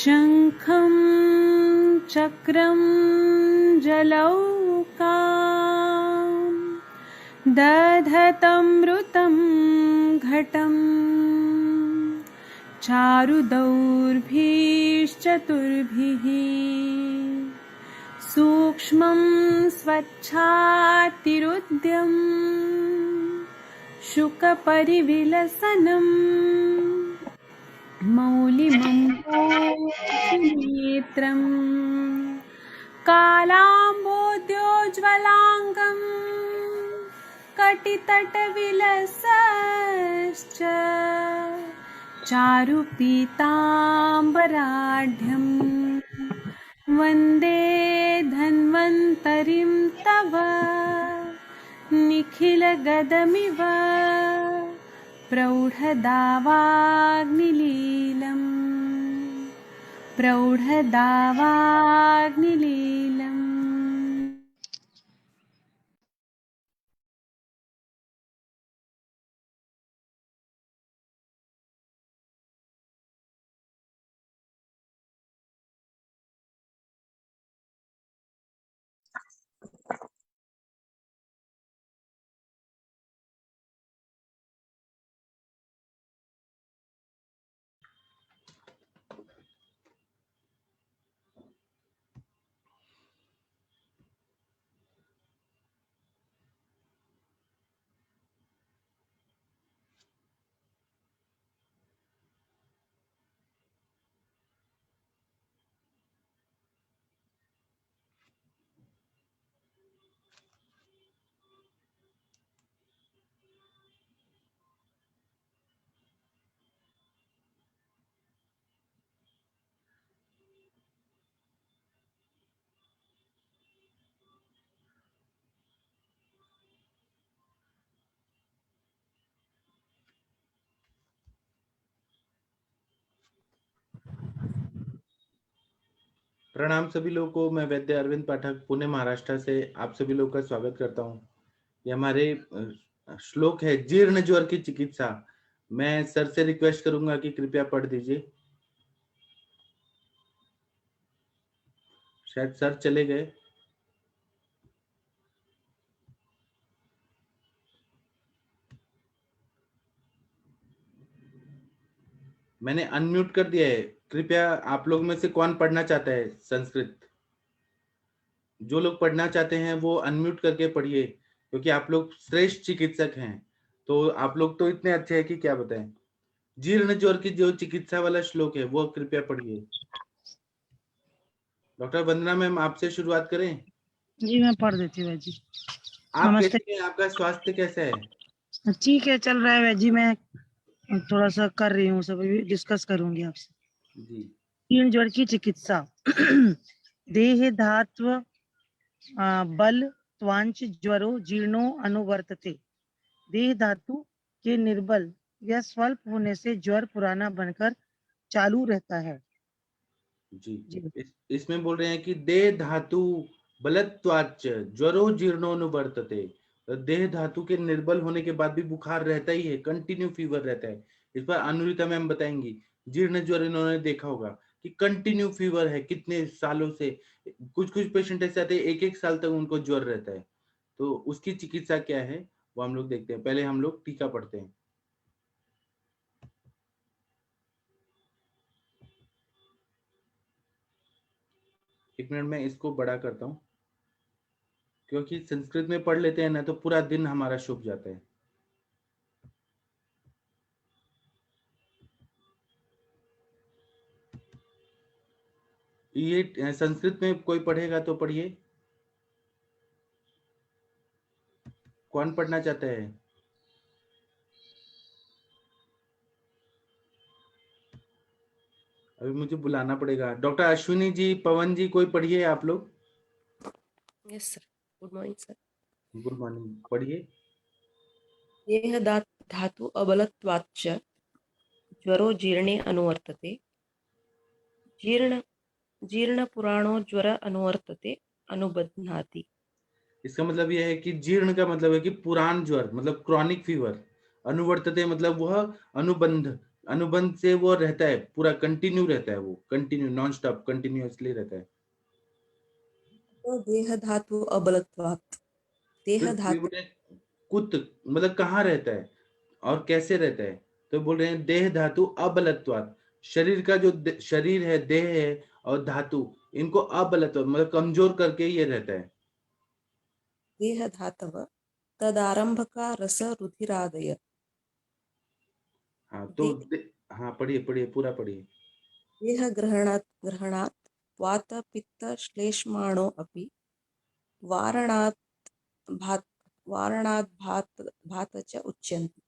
शंखं चक्रं जलौकाम् दधतमृतं घटं चारुदौर्भिश्चतुर्भिः सूक्ष्मं स्वच्छातिरुद्यम् शुकपरिविलसनम् मौलिमम्बोधिनेत्रम् कालाम्बोद्योज्ज्वलाङ्गं कटितटविलसश्च चारुपीताम्बराढ्यं वन्दे धन्वन्तरिं तव निखिलगदमिव प्रौढदावाग्निलीलम्। प्रणाम सभी लोगों को। मैं वैद्य अरविंद पाठक पुणे महाराष्ट्र से आप सभी लोगों का स्वागत करता हूं। ये हमारे श्लोक है जीर्ण ज्वर की चिकित्सा। मैं सर से रिक्वेस्ट करूंगा कि कृपया पढ़ दीजिए। शायद सर चले गए। मैंने अनम्यूट कर दिया है। कृपया आप लोग में से कौन पढ़ना चाहता है संस्कृत? जो लोग पढ़ना चाहते हैं वो अनम्यूट करके पढ़िए, क्योंकि आप लोग श्रेष्ठ चिकित्सक हैं। तो आप लोग तो इतने अच्छे हैं कि क्या बताएं। जीर्ण ज्वर की जो चिकित्सा वाला श्लोक है वो कृपया पढ़िए। डॉक्टर वंदना मैम, आपसे शुरुआत करें? जी मैं पढ़ देती हूँ जी। आप नमस्ते। कैसे हैं? आपका स्वास्थ्य कैसा है? ठीक है, चल रहा है जी। मैं थोड़ा सा कर रही हूँ, सब डिस्कस करूंगी आपसे। जी। जीर्ण ज्वर की चिकित्सा। देह धात्व बल त्वांच ज्वरो जीर्णो अनुवर्तते। देह धातु के निर्बल या स्वल्प होने से ज्वर पुराना बनकर चालू रहता है। जी। इसमें बोल रहे हैं कि देह धातु बलत्वाच्च ज्वरो जीर्णोनुवर्तते। देह धातु के निर्बल होने के बाद भी बुखार रहता ही है, कंटिन्यू फीवर रहता है। इस पर अनुरिता मैम बताएंगी। जीर्ण ज्वर इन्होंने देखा होगा कि कंटिन्यू फीवर है कितने सालों से। कुछ कुछ पेशेंट ऐसे आते हैं 1-1 साल तक उनको ज्वर रहता है। तो उसकी चिकित्सा क्या है वो हम लोग देखते हैं। पहले हम लोग टीका पढ़ते हैं। एक मिनट में इसको बड़ा करता हूँ, क्योंकि संस्कृत में पढ़ लेते हैं ना तो पूरा दिन हमारा शुभ जाता है। ये संस्कृत में कोई पढ़ेगा तो पढ़िए। कौन पढ़ना चाहता है? अभी मुझे बुलाना पड़ेगा। डॉक्टर अश्विनी जी, पवन जी, कोई पढ़िए आप लोग। Yes sir, good morning sir. Good morning, पढ़िए। देह धातु अबलत्वाच्च ज्वरो जीर्णे अनुवर्तते। जीर्ण पुराणो ज्वर अनुवर्तते अनुबध्नाति। इसका मतलब यह है कि जीर्ण का मतलब है कि पुरान ज्वर, मतलब क्रॉनिक फीवर। अनुवर्तते मतलब वह अनुबंध अनुबंध से वो रहता है, पूरा कंटिन्यू रहता है, वो कंटिन्यू नॉन स्टॉप कंटिन्यूअसली रहता है। देह धातु अबलत्वात्। देह फिर धातु बोले कुत, मतलब कहाँ रहता है और कैसे रहता है, तो बोल रहे हैं देह धातु अबलत्वात्, शरीर का जो शरीर है, देह है और धातु, इनको अबलत्वात् मतलब कमजोर करके ये रहता है। देह धातव तदारंभका रस रुधिरादय। हाँ तो दे, हाँ पढ़िए पढ़िए पूरा पढ़िए। देह ग्रहणात् वात पित्त श्लेष्माणो अपि वारणात् भात वारणात् भात च उच्यन्ते।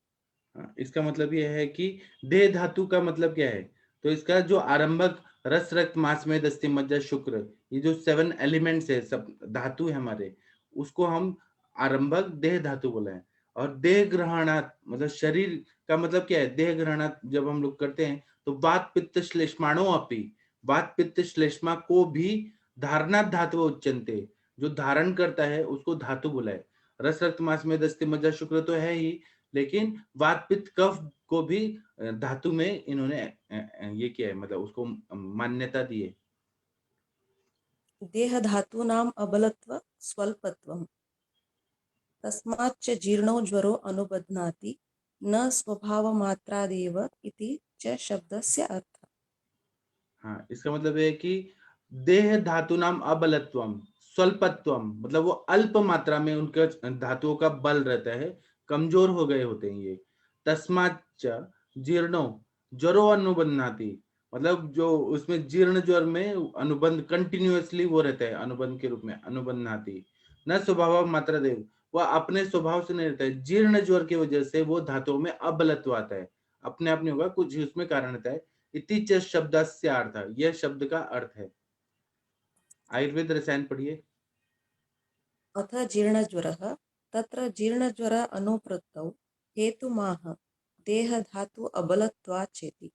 हाँ, इसका मतलब ये है कि देह धातु का मतलब क्या है, तो इसका जो आरंभक रस रक्त मांस में दस्ती मज्जा शुक्र, ये जो 7 एलिमेंट्स है, सब धातु है हमारे, उसको हम आरंभक देह धातु बोला है। और देह ग्रहणात् मतलब शरीर का मतलब क्या है, देह ग्रहणात् जब हम लोग करते हैं तो वात पित्त श्लेष्माणो अपि, वात पित्त श्लेष्मा को भी धारणात् धातु उच्यन्ते, जो धारण करता है उसको धातु बोला है। रस रक्त मांस में दस्ती मज्जा शुक्र तो है ही, लेकिन वात पित्त कफ को भी धातु में इन्होंने ये किया है, मतलब उसको मान्यता दी है। देह धातूनाम् अबलत्व स्वल्पत्वम् तस्माच्च जीर्णो ज्वरो अनुबध्नाति न स्वभावमात्रादेव इति च शब्दस्य अर्थः। हाँ, इसका मतलब है कि देह धातु नाम अबलत्वम स्वल्पत्वम, मतलब वो अल्प मात्रा में उनका धातुओं का बल रहता है, कमजोर हो गए होते हैं ये। तस्माच्च जीर्णो ज्वरो अनुबंधाति, मतलब जो उसमें जीर्ण ज्वर में अनुबंध कंटिन्यूअसली वो रहता है, अनुबंध के रूप में अनुबंधाति। न स्वभाव मात्रा देव, वह अपने स्वभाव से नहीं रहता है, जीर्ण ज्वर की वजह से वो धातुओं में अबलत्व आता है, अपने आप नहीं होगा, कुछ उसमें कारण रहता है। इति च शब्दस्य अर्थ, यह शब्द का अर्थ है। आयुर्वेद रसायन पढ़िए। अथ जीर्णज्वरः तत्र जीर्णज्वर अनुप्रत्तौ हेतुमाह देह धातु अबलत्वात् चेति।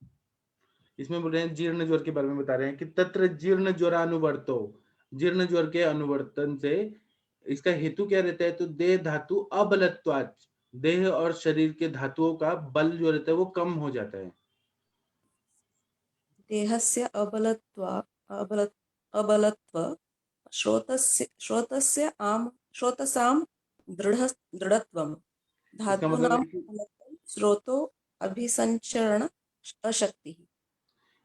इसमें बोल रहे हैं जीर्ण ज्वर के बारे में बता रहे हैं कि तत्र जीर्ण ज्वरानुवर्तो, जीर्ण ज्वर के अनुवर्तन से इसका हेतु क्या रहता है, तो देह धातु अबलत्वात्, देह और शरीर के धातुओं का बल जो रहता है वो कम हो जाता है। देहस्य अबलत्व श्रोतसां दृढत्वं इसका मतलब धातूनां है कि अबलत्वं श्रोतो अभिसंचरण अशक्तिः।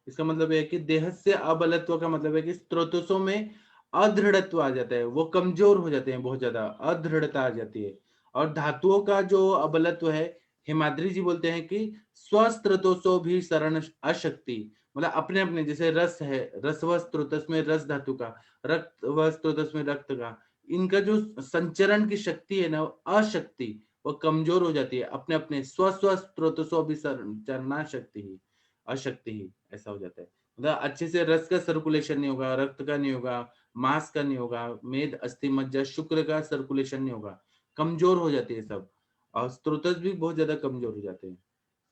इसका मतलब है कि देह से अबलत्व का मतलब है कि स्त्रोतों में अदृढ़त्व आ जाता है, वो कमजोर हो जाते हैं, बहुत ज्यादा अदृढ़ता आ जाती है। और धातुओं का जो अबलत्व है, हिमाद्री जी बोलते हैं कि स्वस्त्रोतों भी शरण अशक्ति, मतलब अपने अपने, जैसे रस है, रस व स्त्रोतस में रस धातु का, रक्त व स्त्रोतस में रक्त का, इनका जो संचरण की शक्ति है ना, अशक्ति, वो कमजोर हो जाती है, अपने अपने स्व स्व स्त्रोतों भी संचरना शक्ति ही अशक्ति ही, ऐसा हो जाता है। मतलब अच्छे से रस का सर्कुलेशन नहीं होगा, रक्त का नहीं होगा, मांस का नहीं होगा, मेद अस्थि मज्जा शुक्र का सर्कुलेशन नहीं होगा, कमजोर हो जाती है सब, और स्त्रोतस भी बहुत ज्यादा कमजोर हो जाते हैं।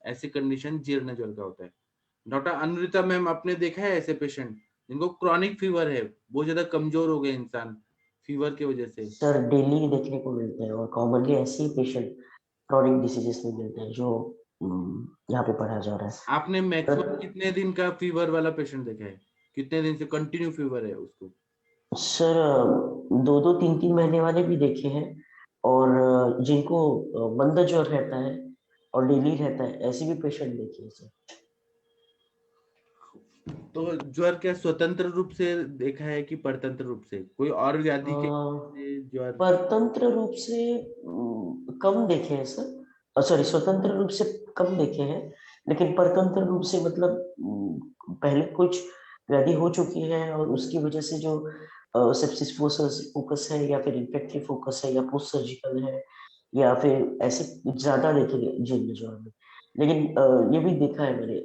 ऐसी कंडीशन जीर्ण ज्वर का होता है। डॉक्टर अनुरिता मैम, आपने देखा है ऐसे पेशेंट जिनको क्रॉनिक फीवर है, बहुत ज्यादा कमजोर हो गए इंसान फीवर की वजह से? सर डेली देखने को मिलते हैं और कॉमनली ऐसे ही पेशेंट क्रॉनिक डिसीजेस में मिलते हैं जो यहाँ पे पढ़ा जा रहा है। आपने मैक्सिमम कितने दिन का फीवर वाला पेशेंट देखा है, कितने दिन से कंटिन्यू फीवर है उसको? सर 2-2, 3-3 महीने वाले भी देखे हैं, और जिनको मंद ज्वर रहता है और डेली रहता है, ऐसे भी पेशेंट देखे हैं सर। तो ज्वर क्या स्वतंत्र रूप से देखा है कि परतंत्र रूप से, कोई और व्याधि के ज्वर? परतंत्र रूप से कम देखे हैं सर, सॉरी स्वतंत्र रूप से कम देखे हैं, लेकिन परतंत्र रूप से मतलब पहले कुछ व्याधि हो चुकी है और उसकी वजह से जो सेप्सिस फोकस है या फिर इन्फेक्टिव फोकस है या पोस्ट सर्जिकल है या फिर ऐसे ज्यादा देखे जीर्ण ज्वर में। लेकिन ये भी देखा है मैंने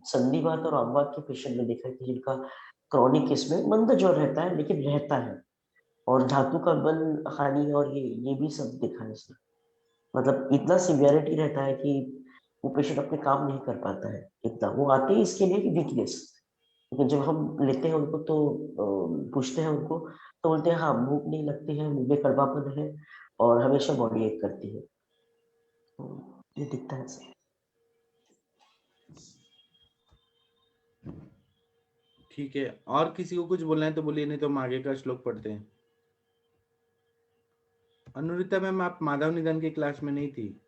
संधिवात और आमवात के पेशेंट में देखा है कि जिनका क्रॉनिक केस में मंद ज्वर रहता है लेकिन रहता है, और धातु का बल हानि और ये भी सब देखा है इसमें। मतलब इतना सिवियरिटी रहता है कि वो पेशेंट अपने काम नहीं कर पाता है, इतना वो आते हैं इसके लिए कि वीकनेस, लेकिन जब हम लेते हैं उनको तो पूछते हैं उनको तो बोलते हैं हाँ भूख नहीं लगती है, मुंह में कड़वापन है और हमेशा बॉडी एक करती है, तो ये दिखता है सर। ठीक है, और किसी को कुछ बोलना है तो बोलिए, नहीं तो हम आगे का श्लोक पढ़ते हैं। अनुरिता मैम, आप माधव निधन की क्लास में नहीं थी?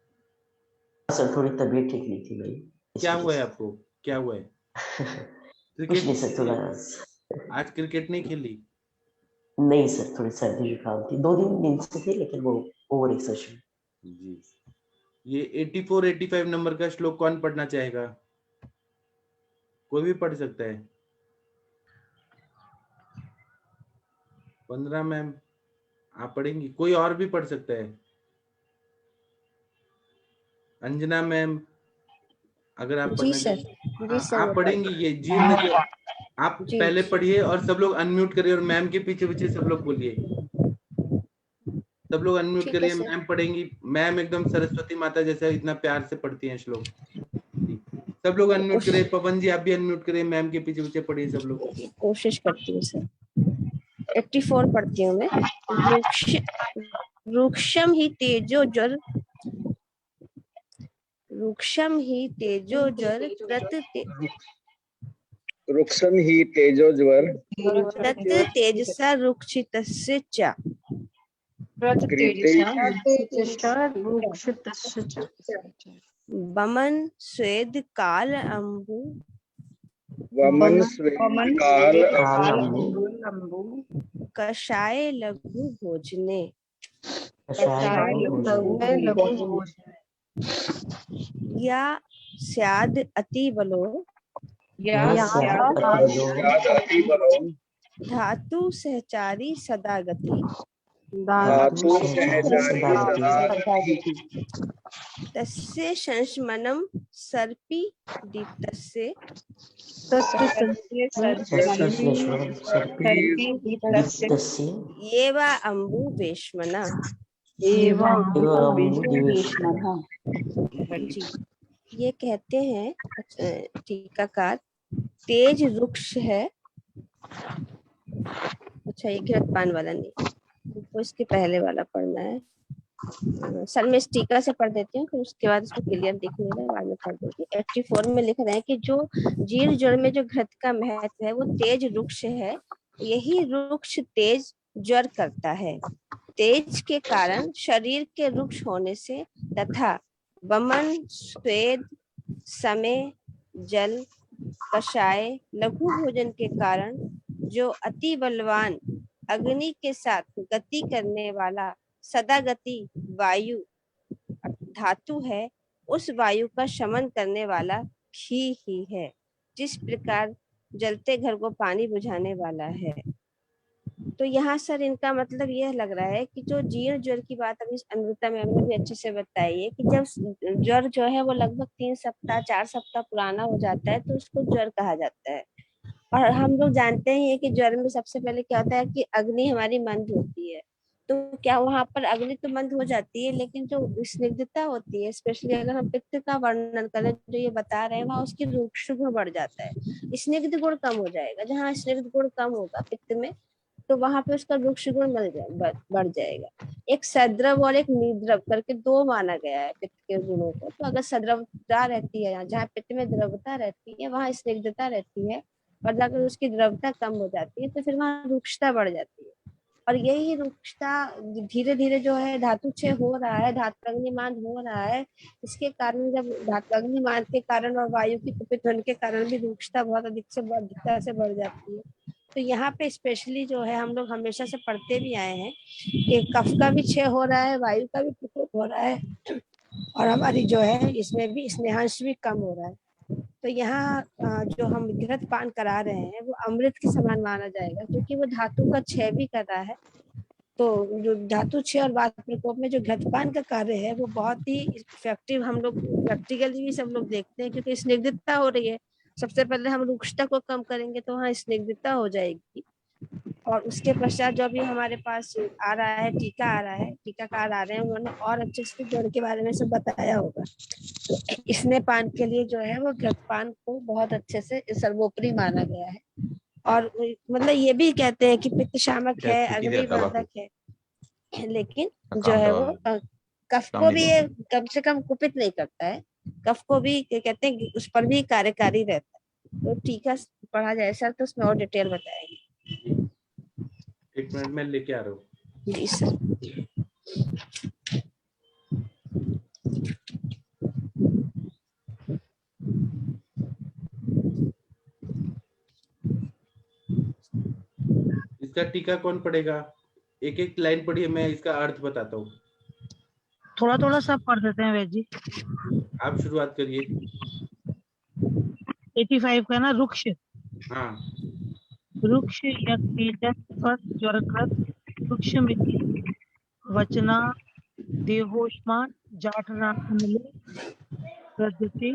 सर थोड़ी तबीयत ठीक नहीं थी भाई, इस क्या वजह हुआ है से। आपको, क्या हुआ है? कुछ नहीं सर, थोड़ा आज क्रिकेट नहीं खेली? नहीं सर, थोड़ी सर्दी जुकाम थी, 2 दिन नींद से थी, लेकिन वो ओवर एक्सर्शन। जी। ये 84 85 नंबर का श्लोक कौन पढ़ना चाहेगा? कोई भी पढ़ सकता है। 15 मैम आप पढ़ेंगी, कोई और भी पढ़ सकता है। अंजना मैम, अगर आप जी पढ़ना सर, चाहें। जी सर, आप मैं पढ़ेंगी ये जीर्ण जल। आप जी। पहले पढ़िए और सब लोग अनम्यूट करिए और मैम के पीछे पीछे सब लोग बोलिए। सब लोग अनम्यूट ठीक है करिए, सर। मैम पढ़ेंगी। मैम एकदम सरस्वती माता जैसा इतना प्यार से पढ़ती हैं श्लोक। जी। सब लोग अनम्यूट करिए, पवन जी आप भी अनम्यूट करिए, मैम के पीछे पीछे पढ़िए सब लोग। कोशिश करती हूँ सर। 84 पढ़ती हूँ मैं। वृक्षम ही तेजो जल, वृक्षम ही तेजो जल रुक्षम ही तेजोज्वर तत् तेजसा रुक्षितस्य च वमन स्वेद काल अंबु वमन काल कालम्बु कषाय लघु भोजने कषाय लघु या स्याद अति बलो अति बलो धातु सहचारी सदा गति धातु सहचारी सदा तस्य संस्मरणं सर्पी दीप्तस्य ये वा अम्बु वेश्मना। जी, ये कहते हैं टीकाकार, तेज वृक्ष है। अच्छा, ये घृतपान वाला नहीं, तो इसके पहले वाला पढ़ना है। सर मैं इस टीका से पढ़ देती हूँ, फिर उसके बाद इसको क्लियर दिख नहीं रहा है, बाद में पढ़ दूंगी। 84 में लिख रहे हैं कि जो जीर्ण जड़ में जो घृत का महत्व है वो तेज वृक्ष है, यही वृक्ष तेज जड़ करता है। तेज के कारण शरीर के वृक्ष होने से तथा वमन स्वेद समय जल कषाय लघु भोजन के कारण जो अति बलवान अग्नि के साथ गति करने वाला सदा गति वायु धातु है, उस वायु का शमन करने वाला घी ही है, जिस प्रकार जलते घर को पानी बुझाने वाला है। तो यहाँ सर इनका मतलब यह लग रहा है कि जो जीर्ण ज्वर की बात अभी अनुरुता मैम ने भी अच्छे से बताई है कि जब ज्वर जो है वो लगभग 3 सप्ताह 4 सप्ताह पुराना हो जाता है तो उसको ज्वर कहा जाता है। और हम लोग जानते ही हैं कि ज्वर में सबसे पहले क्या होता है कि अग्नि हमारी मंद होती है। तो क्या वहां पर अग्नि तो मंद हो जाती है, लेकिन जो स्निग्धता होती है, स्पेशली अगर हम पित्त का वर्णन करें जो ये बता रहे हैं, वहाँ उसकी रूक्ष गुण बढ़ जाता है, स्निग्ध गुण कम हो जाएगा। जहाँ स्निग्ध गुण कम होगा पित्त में तो वहां पे उसका रूक्ष गुण बढ़ जाएगा। एक सद्रव और एक निद्रव करके 2 माना गया है पित्त के गुणों को। तो अगर सद्रवता रहती है, जहाँ पित्त में द्रवता रहती है वहाँ स्निग्धता रहती है, और अगर उसकी द्रवता कम हो जाती है तो फिर वहाँ रुक्षता बढ़ जाती है। और यही रुक्षता धीरे धीरे जो है धातु क्षय हो रहा है, धातु अग्निमान हो रहा है, इसके कारण जब धातु अग्निमान के कारण और वायु की कुपित होने के कारण भी रुक्षता बहुत अधिकता से बढ़ जाती है। तो यहाँ पे स्पेशली जो है हम लोग हमेशा से पढ़ते भी आए हैं कि कफ का भी क्षय हो रहा है, वायु का भी प्रकोप हो रहा है, और हमारी जो है इसमें भी स्नेहांश भी कम हो रहा है। तो यहाँ जो हम घृत पान करा रहे हैं वो अमृत के समान माना जाएगा, क्योंकि वो धातु का क्षय भी कर रहा है। तो जो धातु क्षय और वात प्रकोप में जो घृतपान का कार्य है वो बहुत ही इफेक्टिव हम लोग प्रैक्टिकली भी सब लोग देखते हैं, क्योंकि स्निग्धता हो रही है। सबसे पहले हम रुक्षता को कम करेंगे तो वहाँ स्निग्धता हो जाएगी, और उसके पश्चात जो भी हमारे पास आ रहा है टीका आ रहा है, टीकाकार आ रहे हैं, उन्होंने और अच्छे से जड़ के बारे में सब बताया होगा। तो इसने पान के लिए जो है वो घृतपान को बहुत अच्छे से सर्वोपरि माना गया है। और मतलब ये भी कहते हैं कि पित्त शामक है, अग्नि वर्धक है, लेकिन जो है वो कफ को भी कम से कम कुपित नहीं करता है, कफ को भी कहते हैं उस पर भी कार्यकारी रहता है। तो टीका पढ़ा जाए सर तो उसमें और डिटेल बताएंगे। एक मिनट में लेके आ रहा हूँ। जी सर। इसका टीका कौन पढ़ेगा? एक एक लाइन पढ़िए, मैं इसका अर्थ बताता हूँ। थोड़ा थोड़ा सब पढ़ देते हैं वैद जी। आप शुरुआत करिए। 85 का ना, रुक्ष हाँ, रुक्ष ज्वरकृत रुक्ष मिति वचना देहोष्मा जाठरानले प्रद्यते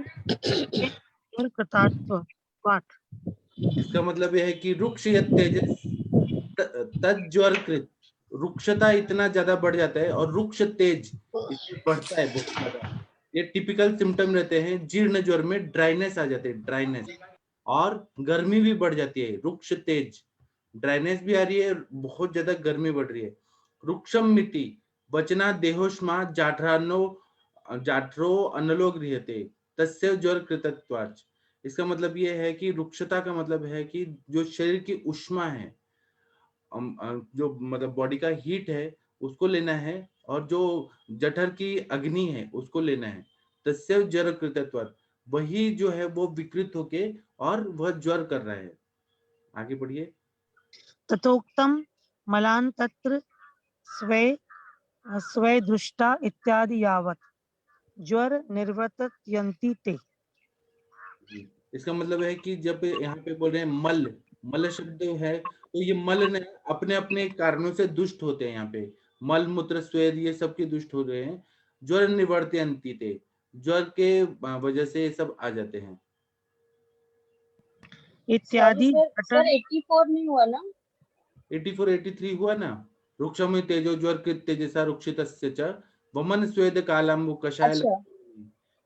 और कृतात्व पाठ। इसका मतलब यह है कि रुक्ष यत् तेजस तज्ज्वर कृत, रुक्षता इतना ज्यादा बढ़ जाता है और रुक्ष तेज इसमें बढ़ता है बहुत ज्यादा। ये टिपिकल सिम्टम रहते हैं जीर्ण ज्वर में, ड्राइनेस आ जाते हैं, ड्राइनेस, और गर्मी भी बढ़ जाती है। रुक्ष तेज, ड्राइनेस भी आ रही है, बहुत ज्यादा गर्मी बढ़ रही है। रुक्षम मिति वचना देहोष्मा जाठरो अनलो गृह्यते तस्य ज्वर कृतत्वाच। इसका मतलब ये है कि रुक्षता का मतलब है कि जो शरीर की उष्मा है, जो मतलब बॉडी का हीट है उसको लेना है, और जो जठर की अग्नि है उसको लेना है। तस्य ज्वर कृतत्वात्, वही जो है वो विकृत होके और वह ज्वर कर रहा है। आगे बढ़िए। तथोक्तम मलान तत्र स्वे स्वे दृष्टा इत्यादि यावत ज्वर निर्वर्तयन्ति ते। इसका मतलब है कि जब यहाँ पे बोल रहे हैं मल, मल शब्द है, तो ये मल ने अपने अपने कारणों से दुष्ट होते हैं। यहाँ पे मल मूत्र स्वेद ये सब के दुष्ट हो रहे हैं। ज्वर निवर्तयन्ति ते, ज्वर के वजह से ये सब आ जाते हैं। इत्यादि सर 84 नहीं हुआ ना? 84 83 हुआ ना। रुक्षम तेजो ज्वर कृत तेजसा रुक्षितस्य च वमन स्वेद कालम्बु कषाय। अच्छा,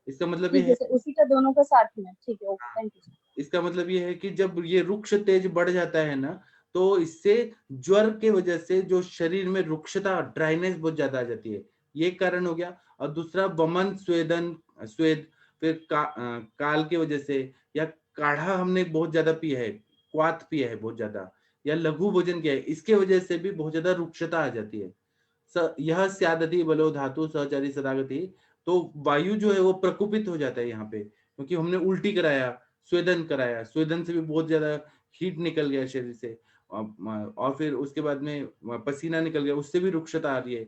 इसका मतलब ठीक ये है है, सर, उसी का दोनों का साथ में। ठीक है, ओके, थैंक यू। इसका मतलब ये है कि जब ये रुक्ष तेज बढ़ जाता है ना, तो इससे ज्वर के वजह से जो शरीर में रुक्षता, ड्राइनेस बहुत ज्यादा आ जाती है, ये कारण हो गया। और दूसरा वमन स्वेदन स्वेद, फिर काल के वजह से, या काढ़ा हमने बहुत ज्यादा पिया है, क्वाथ पिया है बहुत ज्यादा, या लघु भोजन किया है, इसके वजह से भी बहुत ज्यादा रुक्षता आ जाती है। यह स्यादति बलो धातु सहचारी सदागति, तो वायु जो है वो प्रकुपित हो जाता है यहाँ पे, क्योंकि हमने उल्टी कराया, स्वेदन कराया, स्वेदन से भी बहुत ज्यादा हीट निकल गया शरीर से, और फिर उसके बाद में पसीना निकल गया, उससे भी रुक्षता आ रही है,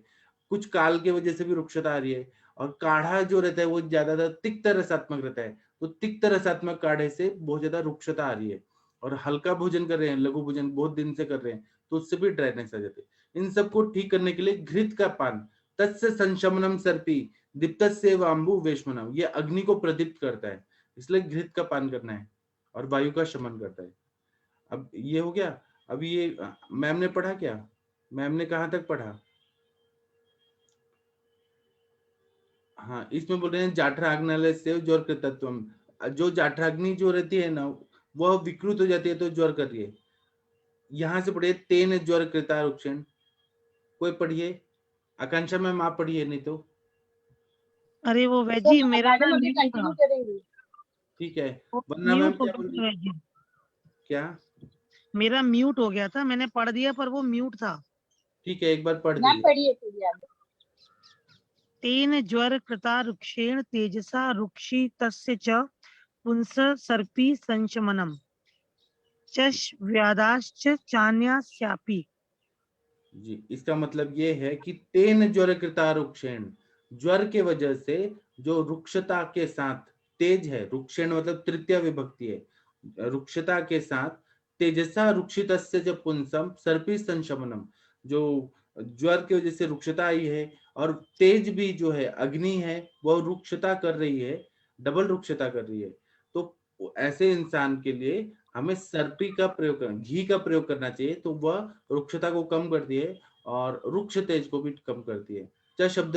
कुछ काल के वजह से भी रुक्षता आ रही है। और काढ़ा जो रहता है वो ज्यादातर तिक्त रसात्मक रहता है, तो तिक्त रसात्मक काढ़े से बहुत ज्यादा रुक्षता आ रही है। और हल्का भोजन कर रहे हैं, लघु भोजन बहुत दिन से कर रहे हैं, तो उससे भी ड्राइनेस आ जाती है। इन सबको ठीक करने के लिए घृत का पान, तत्स्य संशमनम सर्पी दीप्तस्य वाम्बु वेश्मनम, ये अग्नि को प्रदीप्त करता है, इसलिए घृत का पान करना है, और वायु का शमन करता है। अब ये हो गया। अब ये मैम ने पढ़ा क्या? मैम ने कहाँ तक पढ़ा? हाँ, इसमें बोल रहे हैं जाठराग्नालय से ज्वर कृतत्वम, जो जाठराग्नि जो रहती है ना, वह विकृत हो जाती है तो ज्वर कर रही है। यहाँ से पढ़िए, तेन ज्वर कृता रुक्षण, कोई पढ़िए। आकांक्षा मैम आप पढ़िए, नहीं तो। अरे वो वैजी मेरा मैडम ना अभी mute कंटिन्यू था। करेंगे। ठीक है, वो वरना मैम म्यूट हो क्या गया बोल था रही? वैजी, क्या? मेरा म्यूट हो गया था, मैंने पढ़ दिया पर वो म्यूट था। ठीक है, एक बार पढ़ मैम दीजिए। पढ़िए फिर याद। तेन ज्वर कृता रुक्षेण तेजसा रुक्षितस्य च पुंस सर्पी संशमनम चश व्यादाश्च चान्यास्यापि। जी, इसका मतलब ये है कि तेन ज्वर कृता रुक्षेण, ज्वर के वजह से जो रुक्षता के साथ तेज है, रुक्षेण मतलब तृतीय विभक्ति है, रुक्षता के साथ तेजसा रुक्षितस्य च पुंसम सर्पी संशमनम, जो ज्वर की वजह से रुक्षता आई है, और तेज भी जो है अग्नि है, वह रुक्षता कर रही है, डबल रुक्षता कर रही है। तो ऐसे इंसान के लिए हमें सर्पी का प्रयोग करना, घी का प्रयोग करना चाहिए, तो वह रुक्षता को कम करती है और रुक्ष तेज को भी कम करती है। च शब्द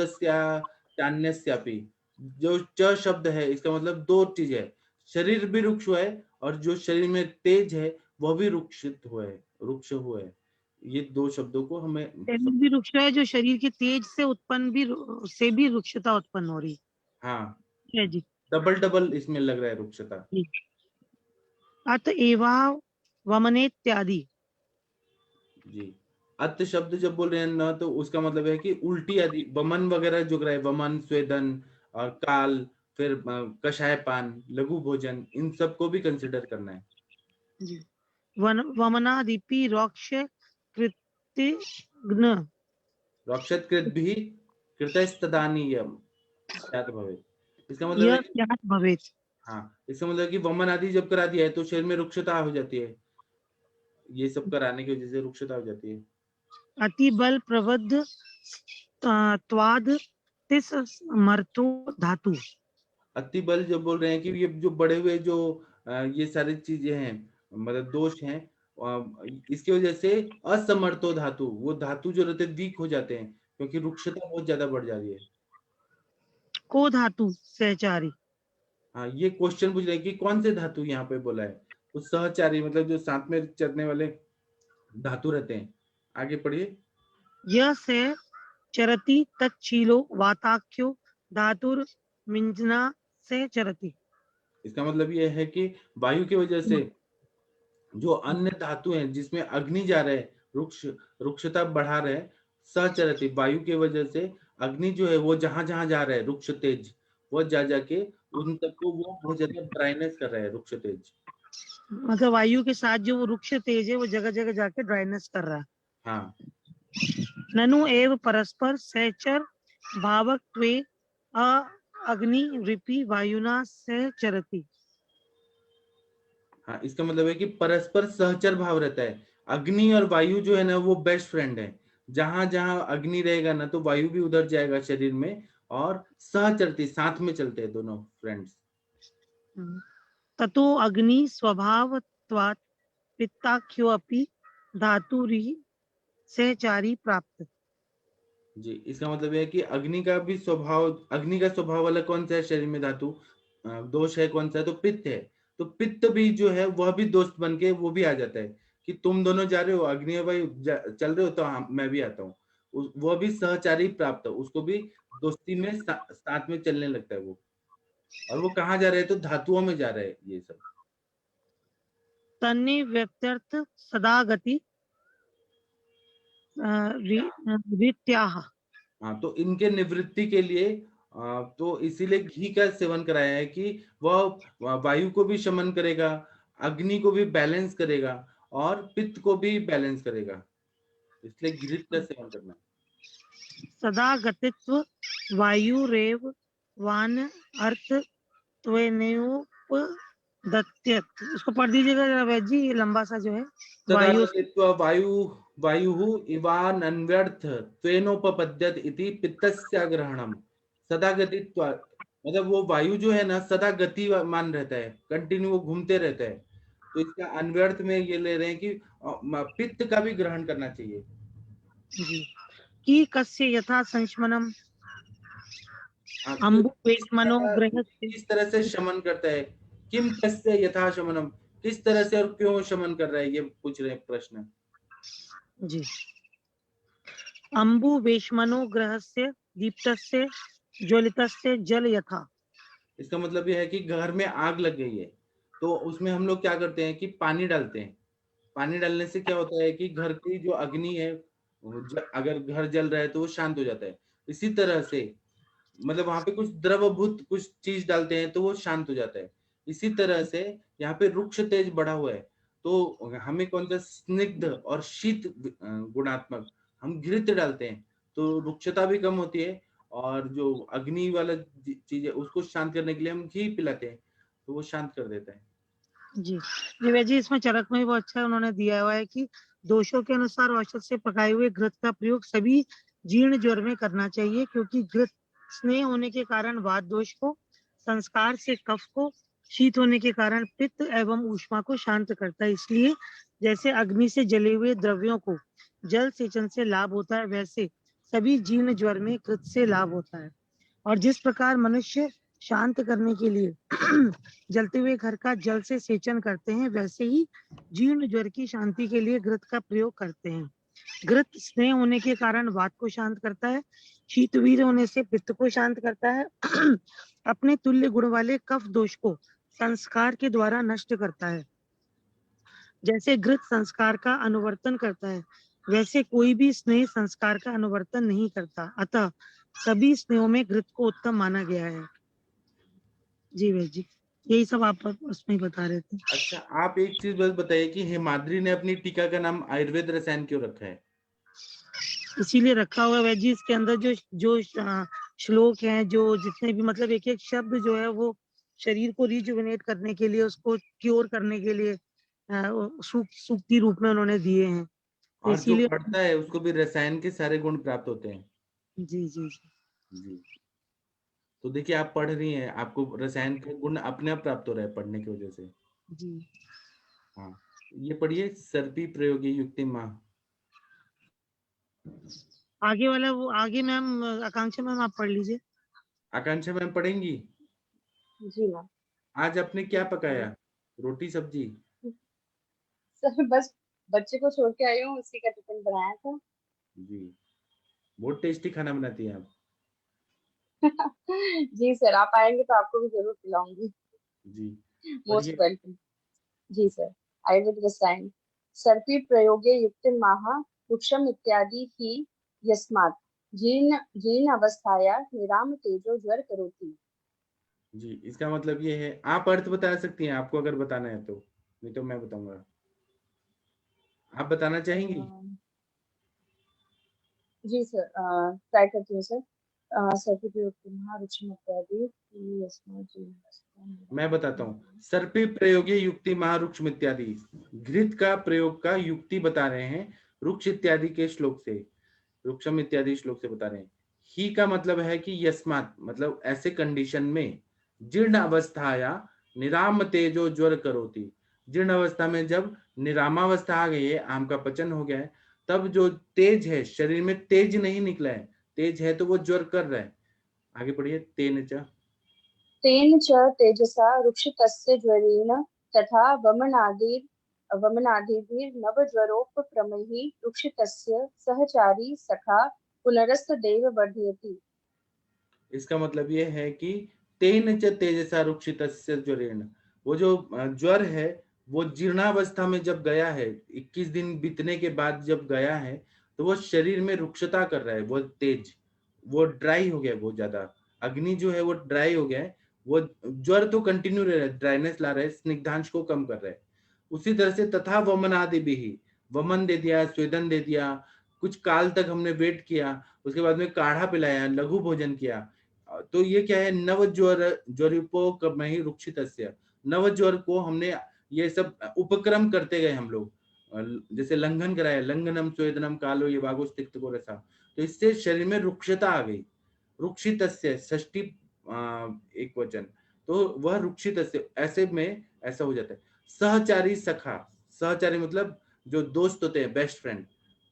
चान्यस्यापि, जो च शब्द है इसका मतलब दो चीज है, शरीर भी रुक्ष हुआ है और जो शरीर में तेज है वह भी रुक्षित हुआ है, रुक्ष हुआ है। ये दो शब्दों को हमें शरीर भी रुक्ष है, जो शरीर के तेज से उत्पन्न भी से भी रुक्षता उत्पन्न हो रही हाँ, है जी। डबल डबल इसमें लग रहा है रुक्षता। अत एवा वमनेत्यादि। जी, अत शब्द जब बोल रहे हैं ना, तो उसका मतलब है कि उल्टी आदि वमन वगैरह जो रहा है, वमन, स्वेदन और काल, फिर कषाय पान, लघु भोजन, इन सबको भी कंसिडर करना है। जी, वमनादिपि रोक्ष कृतिघ्न। रक्षतकृत भी कृतस्तदानीयम स्यात् भवेत्। इसका मतलब है यह कि स्यात् भवेत्। हाँ, इसका मतलब है कि वमन आदि जब करा दिया है तो शरीर में रुक्षता हो जाती है, ये सब कराने की वजह से रुक्षता हो जाती है। अति बल प्रबद्ध त्वाद तिस मर्तो धातु। अति बल जब बोल रहे हैं कि ये जो बढ़े हुए जो ये सारी चीजें हैं, मतलब दोष हैं, इसकी वजह से असमर्थो धातु, वो धातु जो रहते हैं वीक हो जाते हैं, क्योंकि रुक्षता बहुत ज्यादा बढ़ जा रही है। को धातु सहचारी। हाँ, ये क्वेश्चन पूछ रहे हैं कि कौन से धातु यहाँ पे बोला है, तो सहचारी मतलब जो साथ में चलने वाले धातु रहते हैं। आगे पढ़िए। यह से चरति तच्छीलो वाताख्यो धातुर मिंजना से चरति। इसका मतलब ये है कि वायु की वजह से जो अन्य धातु हैं जिसमें अग्नि जा रहे हैं, रुक्षता बढ़ा रहे हैं, सहचरति, वायु की वजह से अग्नि जो है वो जहां जहां जा रहा है, रुक्ष तेज, वो जा जाके उन सबको वो बहुत ज्यादा ड्राइनेस कर रहा है, रुक्ष तेज। मतलब वायु के साथ जो वो रुक्ष तेज है वो जगह जगह जाके ड्राइनेस कर रहा है। हाँ, ननु एव परस्पर सहचर भावक्त्वे अग्नि रिपि वायुना सहचरति। हाँ, इसका मतलब है कि परस्पर सहचर भाव रहता है। अग्नि और वायु जो है ना वो बेस्ट फ्रेंड है। जहां जहां अग्नि रहेगा ना तो वायु भी उधर जाएगा शरीर में, और सहचरती, साथ में चलते हैं दोनों फ्रेंड्स। ततो अग्नि स्वभावत्वात् पित्ताख्यो अपि धातुरि सहचारी प्राप्त। जी, इसका मतलब है कि अग्नि का भी स्वभाव, अग्नि का स्वभाव वाला कौन सा है शरीर में धातु, दोष है कौन सा है, तो पित्त है। तो पित्त भी जो है वह भी दोस्त बन के वो भी आ जाता है कि तुम दोनों जा रहे हो, अग्नि और वायु चल रहे हो, तो हाँ मैं भी आता हूँ। वह भी सहचारी प्राप्त, उसको भी दोस्ती में साथ में चलने लगता है वो। और वो कहाँ जा रहे हैं, तो धातुओं में जा रहे हैं ये सब। तन्नि व्यक्त्यर्थ सदा गति रीत्याह। हाँ, तो इनके निवृत्ति के लिए तो इसीलिए घी का सेवन कराया है कि वह वायु को भी शमन करेगा, अग्नि को भी बैलेंस करेगा, और पित्त को भी बैलेंस करेगा, इसलिए घृत का सेवन करना है। सदा गतित्व वायुरेव वान अर्थ त्वेनोपदत्यत। इसको पढ़ दीजिएगा जरा वैद जी, ये लंबा सा जो है। सदा वायु गतित्वा वायुः इवानन्व्यर्थ त्वेनोपपद्यत इति पित्तस्य ग्रहणम। सदा गतित्वा मतलब वो वायु जो है ना सदा गतिमान रहता है, कंटिन्यू वो घूमते रहता है। तो इसका अनव्यर्थ में ये ले रहे हैं कि पित्त का भी ग्रहण करना चाहिए। जी। कि कस्य यथा संशमनम अम्बु वेश्मनो गृहस्य। किस तरह से शमन करता है, किम तस्य यथा शमनम, किस तरह से और क्यों शमन कर रहा है, ये पूछ रहे हैं प्रश्न। जी। अम्बु वेश्मनो गृहस्य दीप्तस्य ज्वलितस्य जल यथा। इसका मतलब यह है कि घर में आग लग गई है, तो उसमें हम लोग क्या करते हैं कि पानी डालते हैं। पानी डालने से क्या होता है कि घर की जो अग्नि है, अगर घर जल रहा है तो वो शांत हो जाता है। इसी तरह से मतलब वहां पे कुछ द्रवभूत कुछ चीज डालते हैं तो वो शांत हो जाता है। इसी तरह से यहाँ पे रुक्ष तेज बढ़ा हुआ है, तो हमें कौन सा स्निग्ध और शीत गुणात्मक हम घृत डालते हैं, तो रुक्षता भी कम होती है, और जो अग्नि वाला चीज है उसको शांत करने के लिए हम घी पिलाते हैं, तो वो शांत कर देता है। जी जी जी, इसमें चरक में भी बहुत अच्छा उन्होंने दिया हुआ है कि दोषों के अनुसार औषध से पकाए हुए घृत का प्रयोग सभी जीर्ण ज्वर में करना चाहिए, क्योंकि घृत स्नेह होने के कारण वात दोष को, संस्कार से कफ को, शीत होने के कारण पित्त एवं ऊष्मा को शांत करता है। इसलिए जैसे अग्नि से जले हुए द्रव्यों को जल सेचन से लाभ होता है, वैसे सभी जीर्ण ज्वर में घृत से लाभ होता है। और जिस प्रकार मनुष्य शांत करने के लिए जलते हुए घर का जल से सेचन करते हैं, वैसे ही जीर्ण ज्वर की शांति के लिए घृत का प्रयोग करते हैं। घृत स्नेह होने के कारण वात को शांत करता है, शीतवीर होने से पित्त को शांत करता है, अपने तुल्य गुण वाले कफ दोष को संस्कार के द्वारा नष्ट करता है, जैसे घृत संस्कार का अनुवर्तन करता है, वैसे कोई भी स्नेह संस्कार का अनुवर्तन नहीं करता। अतः सभी स्नेहों में घृत को उत्तम माना गया है। जी वैद्य जी, यही सब आप उसमें बता रहे थे। अच्छा, आप एक चीज बस बताइए कि हेमाद्री ने अपनी टीका का नाम आयुर्वेद रसायन क्यों रखा है? इसीलिए रखा हुआ है वैद्य जी, इसके अंदर जो जो श्लोक हैं, जो जितने भी मतलब एक एक शब्द जो है वो शरीर को रिजुविनेट करने के लिए, उसको क्योर करने के लिए सूक्ति रूप में उन्होंने दिए हैं, तो और जो इसीलिए। पढ़ता है उसको भी रसायन के सारे गुण प्राप्त होते हैं। जी जी जी जी, तो देखिए आप पढ़ रही हैं, आपको रसायन के गुण अपने आप प्राप्त हो रहा है पढ़ने की वजह से। जी। हाँ, ये पढ़िए सर्पी प्रयोगी युक्ति माह। आगे वाला वो आगे मैम, आकांक्षा मैम आप पढ़ लीजिए। आकांक्षा मैम पढ़ेंगी? जी मैम। आज आपने क्या पकाया? रोटी सब्जी? सर बस बच्चे को छोड़ के आई हूँ, उसी का टिफिन बनाया था। जी, बहुत टेस्टी खाना बनाती हैं आप। जी सर, आप आएंगे तो आपको भी जरूर खिलाऊंगी। जी, मोस्ट पढ़िए। वेलकम। जी सर। आयुर्वेद रसायन सर्पी प्रयोगे युक्त माह वृक्षम इत्यादि ही यस्मात् जीर्ण जीर्ण अवस्थाया निराम तेजो ज्वर करोति। जी, इसका मतलब ये है, आप अर्थ बता सकती हैं आपको अगर बताना है तो, नहीं तो मैं बताऊंगा। आप बताना चाहेंगी? जी सर, ट्राई करती हूँ सर। सर्पी प्रयोग माह वृक्षम इत्यादि ही यस्मात् जीर्ण अवस्थाया। मैं बताता हूँ। सर्पे प्रयोगे युक्ति महारुक्ष इत्यादि, घृत का प्रयोग का युक्ति बता रहे हैं रुक्ष इत्यादि के श्लोक से, रुक्षम इत्यादि श्लोक से बता रहे हैं। ही का मतलब है कि यस्मात्, मतलब ऐसे कंडीशन में, जीर्ण अवस्थाया निराम तेजो ज्वर करोति, जीर्ण अवस्था में जब निरामावस्था आ गई है, आम का पचन हो गया है, तब जो तेज है शरीर में, तेज नहीं निकला है, तेज है तो वो ज्वर कर रहा है। आगे पढ़िए। तेन च तेन च तेजसा रुक्षितस्य ज्वरेण तथा वमनादिभिर्नवज्वरोपक्रमैः रुक्षितस्य सहचारी सखा पुनरस्तदेव वर्धयति। इसका मतलब ये है कि तेन च तेजसा रुक्षितस्य ज्वरेण, वो जो ज्वर है वो जीर्णावस्था में जब गया है, 21 दिन बीतने के बाद जब गया है, तो वो शरीर में रुक्षता कर रहा है, वो तेज, वो ड्राई हो गया, बहुत ज्यादा अग्नि जो है वो ड्राई हो गया है। वो ज्वर तो कंटिन्यू रह रहा है, ड्राइनेस ला रहा है, स्निग्धांश को कम कर रहा है। उसी तरह से तथा वमन आदि भी ही, वमन दे दिया, स्वेदन दे दिया, कुछ काल तक हमने वेट किया, उसके बाद में काढ़ा पिलाया, लघु भोजन किया, तो ये क्या है, नव ज्वर ज्वरिपो में ही रुक्षितस्य, नव ज्वर को हमने ये सब उपक्रम करते गए हम लोग, जैसे लंघन कराया, लंघनम स्वेदनम कालो ये वागो तिक्त को रसा, तो इससे शरीर में रुक्षता आ गई। रुक्षितस्य षष्ठी एक वचन, तो वह रुक्षितस्य, ऐसे में ऐसा हो जाता है। सहचारी सखा, सहचारी मतलब जो दोस्त होते हैं, बेस्ट फ्रेंड,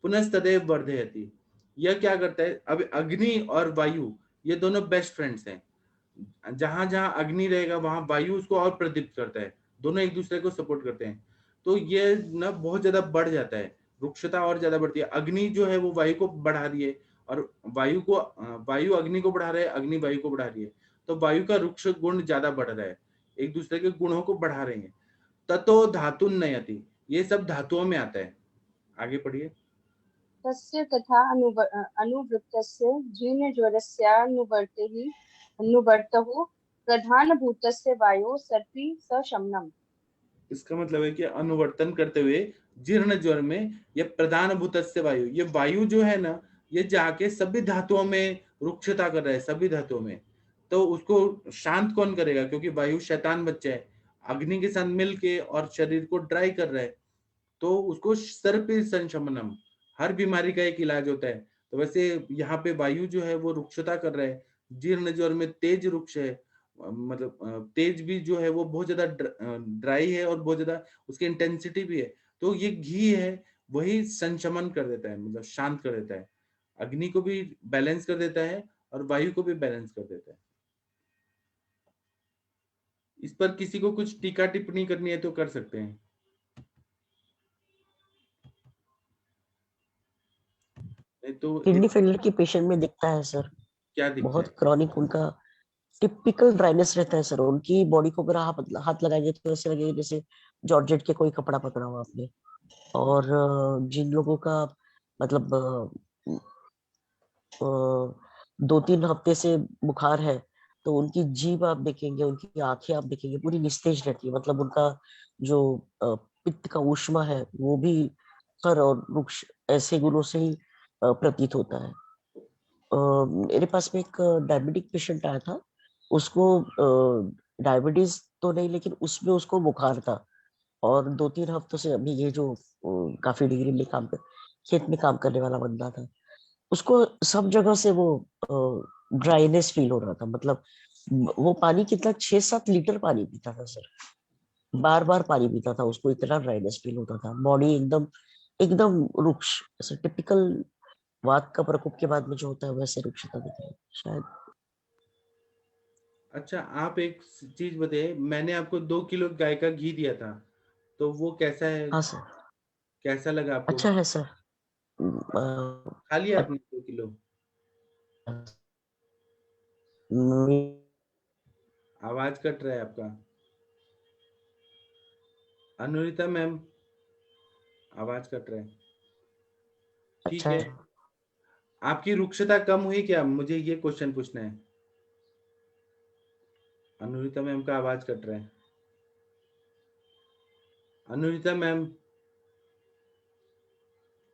पुनस्तदेव वर्धयति, यह क्या करता है, अब अग्नि और वायु ये दोनों बेस्ट फ्रेंड्स हैं, जहां जहां अग्नि रहेगा वहां वायु उसको और प्रदीप्त करता है, दोनों एक दूसरे को सपोर्ट करते हैं, तो ये ना बहुत ज्यादा बढ़ जाता है, रुक्षता और ज्यादा बढ़ती है। अग्नि जो है वो वायु को बढ़ा रही है, और वायु अग्नि को बढ़ा रहा है, अग्नि वायु को बढ़ा रही है, तो वायु का रुक्ष गुण ज्यादा बढ़ रहा है, एक दूसरे के गुणों को बढ़ा रहे हैं। ततो धातु नयति, ये सब धातुओं में आता है। आगे पढ़िए। तस्य तथा अनुवृत्तस्य जीर्णज्वरस्यानुवर्तौ प्रधानभूतस्य वायो सर्पी सशमनम्। इसका मतलब है कि अनुवर्तन करते हुए जीर्ण ज्वर में ये प्रधान भूतस्य वायु, ये वायु जो है ना, ये जाके सभी धातुओं में रुक्षता कर रहा है, सभी धातुओं में, तो उसको शांत कौन करेगा, क्योंकि वायु शैतान बच्चा है, अग्नि के साथ मिलके और शरीर को ड्राई कर रहा है, तो उसको सर्प संशमनम, हर बीमारी का एक इलाज होता है, तो वैसे यहाँ पे वायु जो है वो रुक्षता कर रहा है, जीर्ण ज्वर में तेज रुक्ष है, मतलब तेज भी जो है वो बहुत ज्यादा ड्राई है, और बहुत ज्यादा उसकी इंटेंसिटी भी है, तो ये घी है वही संशमन कर देता है, मतलब शांत कर देता है, अग्नि को भी बैलेंस कर देता है और वायु को भी बैलेंस कर देता है। इस पर किसी को कुछ टीका टिप्पणी करनी है तो कर सकते हैं। तो किडनी फेलियर के पेशेंट में दिखता है सर, क्या दिखता बहुत है? क्रॉनिक उनका टिपिकल ड्राइनेस रहता है सर। उनकी बॉडी को अगर आप हाथ लगाएंगे तो ऐसे लगेगा जैसे जॉर्जेट के कोई कपड़ा पकड़ा हुआ आपने। और जिन लोगों का मतलब 2-3 हफ्ते से बुखार है, तो उनकी जीभ आप देखेंगे, उनकी आंखें आप देखेंगे, पूरी निस्तेज रहती है। मतलब उनका जो पित्त का ऊष्मा है वो भी खर और वृक्ष ऐसे गुणों से ही प्रतीत होता है। मेरे पास में एक डायबिटिक पेशेंट आया था। उसको डायबिटीज तो नहीं, लेकिन उसमें उसको बुखार था। और 2-3 हफ्तों से अभी ये जो काफी डिग्री में काम कर खेत में काम करने वाला बंदा था, उसको सब जगह से वो ड्राइनेस फील हो रहा था। मतलब वो पानी कितना 6-7 लीटर पानी पीता था सर, बार बार पानी पीता था, उसको इतना ड्राइनेस फील होता था। बॉडी एकदम एकदम रुक्ष, ऐसे टिपिकल वात का प्रकोप के बाद में जो होता है वैसे रुक्षता दिख रही है शायद। अच्छा, आप एक चीज बताइए, मैंने आपको 2 किलो गाय का घी दिया था, तो वो कैसा है? हाँ सर, कैसा लगा आपको? अच्छा है सर। खा लिया आपने 2 किलो? आवाज कट रहा है आपका। अनुरिता मैम, आवाज कट रहा है। ठीक अच्छा है, है। आपकी रुक्षता कम हुई क्या? मुझे ये क्वेश्चन पूछना है। अनुरिता मैम का आवाज कट रहा है। अनुरिता मैम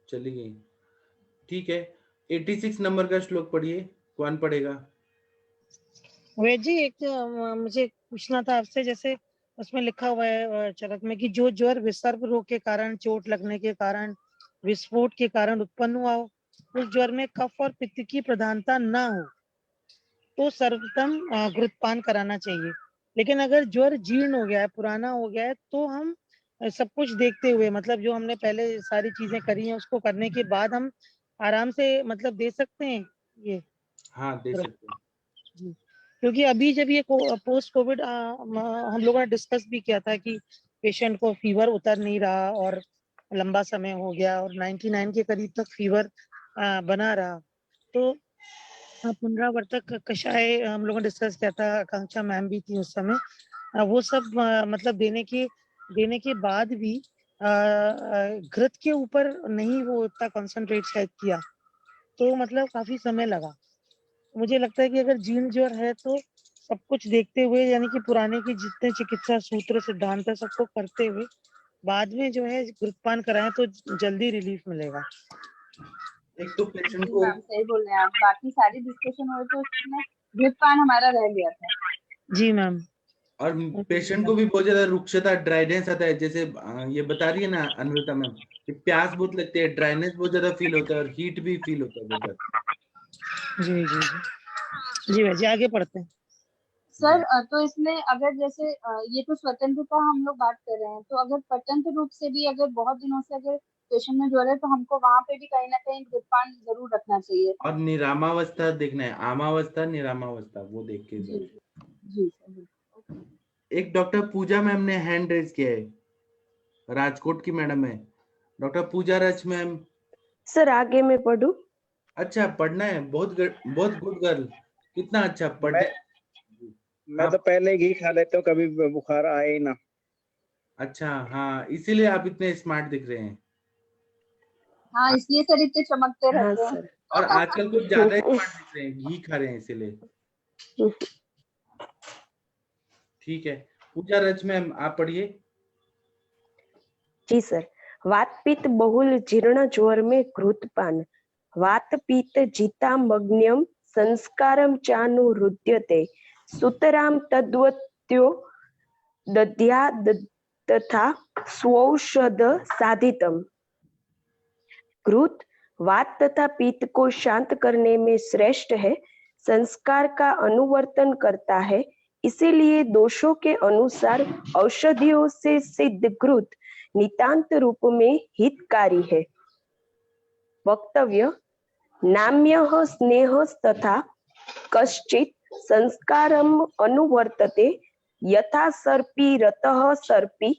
चली गई। ठीक है, 86 नंबर का श्लोक पढ़िए। कौन पढ़ेगा? वेद जी, एक मुझे पूछना था आपसे, जैसे उसमें लिखा हुआ है चरक में कि जो ज्वर विसर्प रोग के कारण, चोट लगने के कारण, विस्फोट के कारण उत्पन्न हुआ हो, उस ज्वर में कफ और पित्त की प्रधानता न हो तो सर्वप्रथम घृतपान कराना चाहिए। लेकिन अगर ज्वर जीर्ण हो गया है, पुराना हो गया है, तो हम सब कुछ देखते हुए, मतलब जो हमने पहले सारी चीजें करी हैं उसको करने के बाद हम आराम से मतलब दे सकते हैं ये। हाँ, दे सकते हैं। जी। क्योंकि अभी जब ये पोस्ट कोविड हम लोगों ने डिस्कस भी किया था कि पेशेंट को फीवर उतर नहीं रहा और लंबा समय हो गया और 99 के करीब तक फीवर बना रहा, तो पुनरावर्तक कषाय हम लोगों ने डिस्कस किया था, आकांक्षा मैम भी थी उस समय। वो सब मतलब देने के बाद भी घृत के ऊपर नहीं वो इतना कंसंट्रेट शायद किया, तो मतलब काफी समय लगा। मुझे लगता है कि अगर जीर्ण ज्वर है तो सब कुछ देखते हुए, यानी कि पुराने के जितने चिकित्सा सूत्र सिद्धांत है सबको करते हुए बाद में जो है घृतपान कराएं तो जल्दी रिलीफ मिलेगा। एक तो पेशेंट जी को मैम, सही बोल रहे हैं आप। बाकी सारी डिस्कशन हुई तो उसमें घृतपान हमारा रह गया था। जी मैम। और पेशेंट को भी बहुत ज्यादा रुक्षता, ड्राइनेस आता है। जैसे ये बता रही है ना अनुरिता मैम कि प्यास बहुत लगती है, ड्राइनेस बहुत ज्यादा फील होता है और हीट भी फील होता है बहुत ज्यादा। जी जी जी जी भैया, आगे पढ़ते हैं। सर, तो इसमें अगर जैसे ये तो स्वतंत्रता हम लोग बात कर रहे हैं, तो अगर स्वतंत्र रूप से भी अगर बहुत दिनों से अगर पेशेंट में ज्वर है तो हमको वहां पे भी कहीं ना कहीं घृतपान जरूर रखना चाहिए। और निरामावस्था देखना है, आमावस्था निरामावस्था वो देख के जी जरूर। जी सर, बिल्कुल। एक डॉक्टर पूजा मैम ने हैंड रेज किया है, राजकोट की मैडम है, डॉक्टर पूजा रच मैम। सर आगे मैं पढ़ूं? अच्छा, पढ़ना है। बहुत बहुत गुड गर्ल, कितना अच्छा मैं पढ़ते। मैं तो पहले घी खा लेता हूँ, कभी बुखार आए ही ना। अच्छा, हाँ, इसीलिए आप इतने स्मार्ट दिख रहे हैं। हाँ, इसलिए सर इतने चमकते हाँ रहते हैं। सर। और आजकल कुछ ज्यादा स्मार्ट दिख रहे हैं, घी खा रहे हैं इसीलिए। ठीक है, पूजा रच मैम आप पढ़िए। जी सर। वात पित्त बहुल जीर्ण ज्वर में घृतपान, वात पित्त जितामग्न्यम संस्कारम चानुरुध्यते, सुतराम तद्वत्यो दध्या तथा स्वौषध साधितम। घृत वात तथा पित्त को शांत करने में श्रेष्ठ है, संस्कार का अनुवर्तन करता है, इसीलिए दोषों के अनुसार औषधियों से सिद्ध घृत नितांत रूप में हितकारी है। वक्तव्य: नाम्यः स्नेह तथा कश्चित् संस्कारम अनुवर्तते, यथा सर्पी रतः सर्पी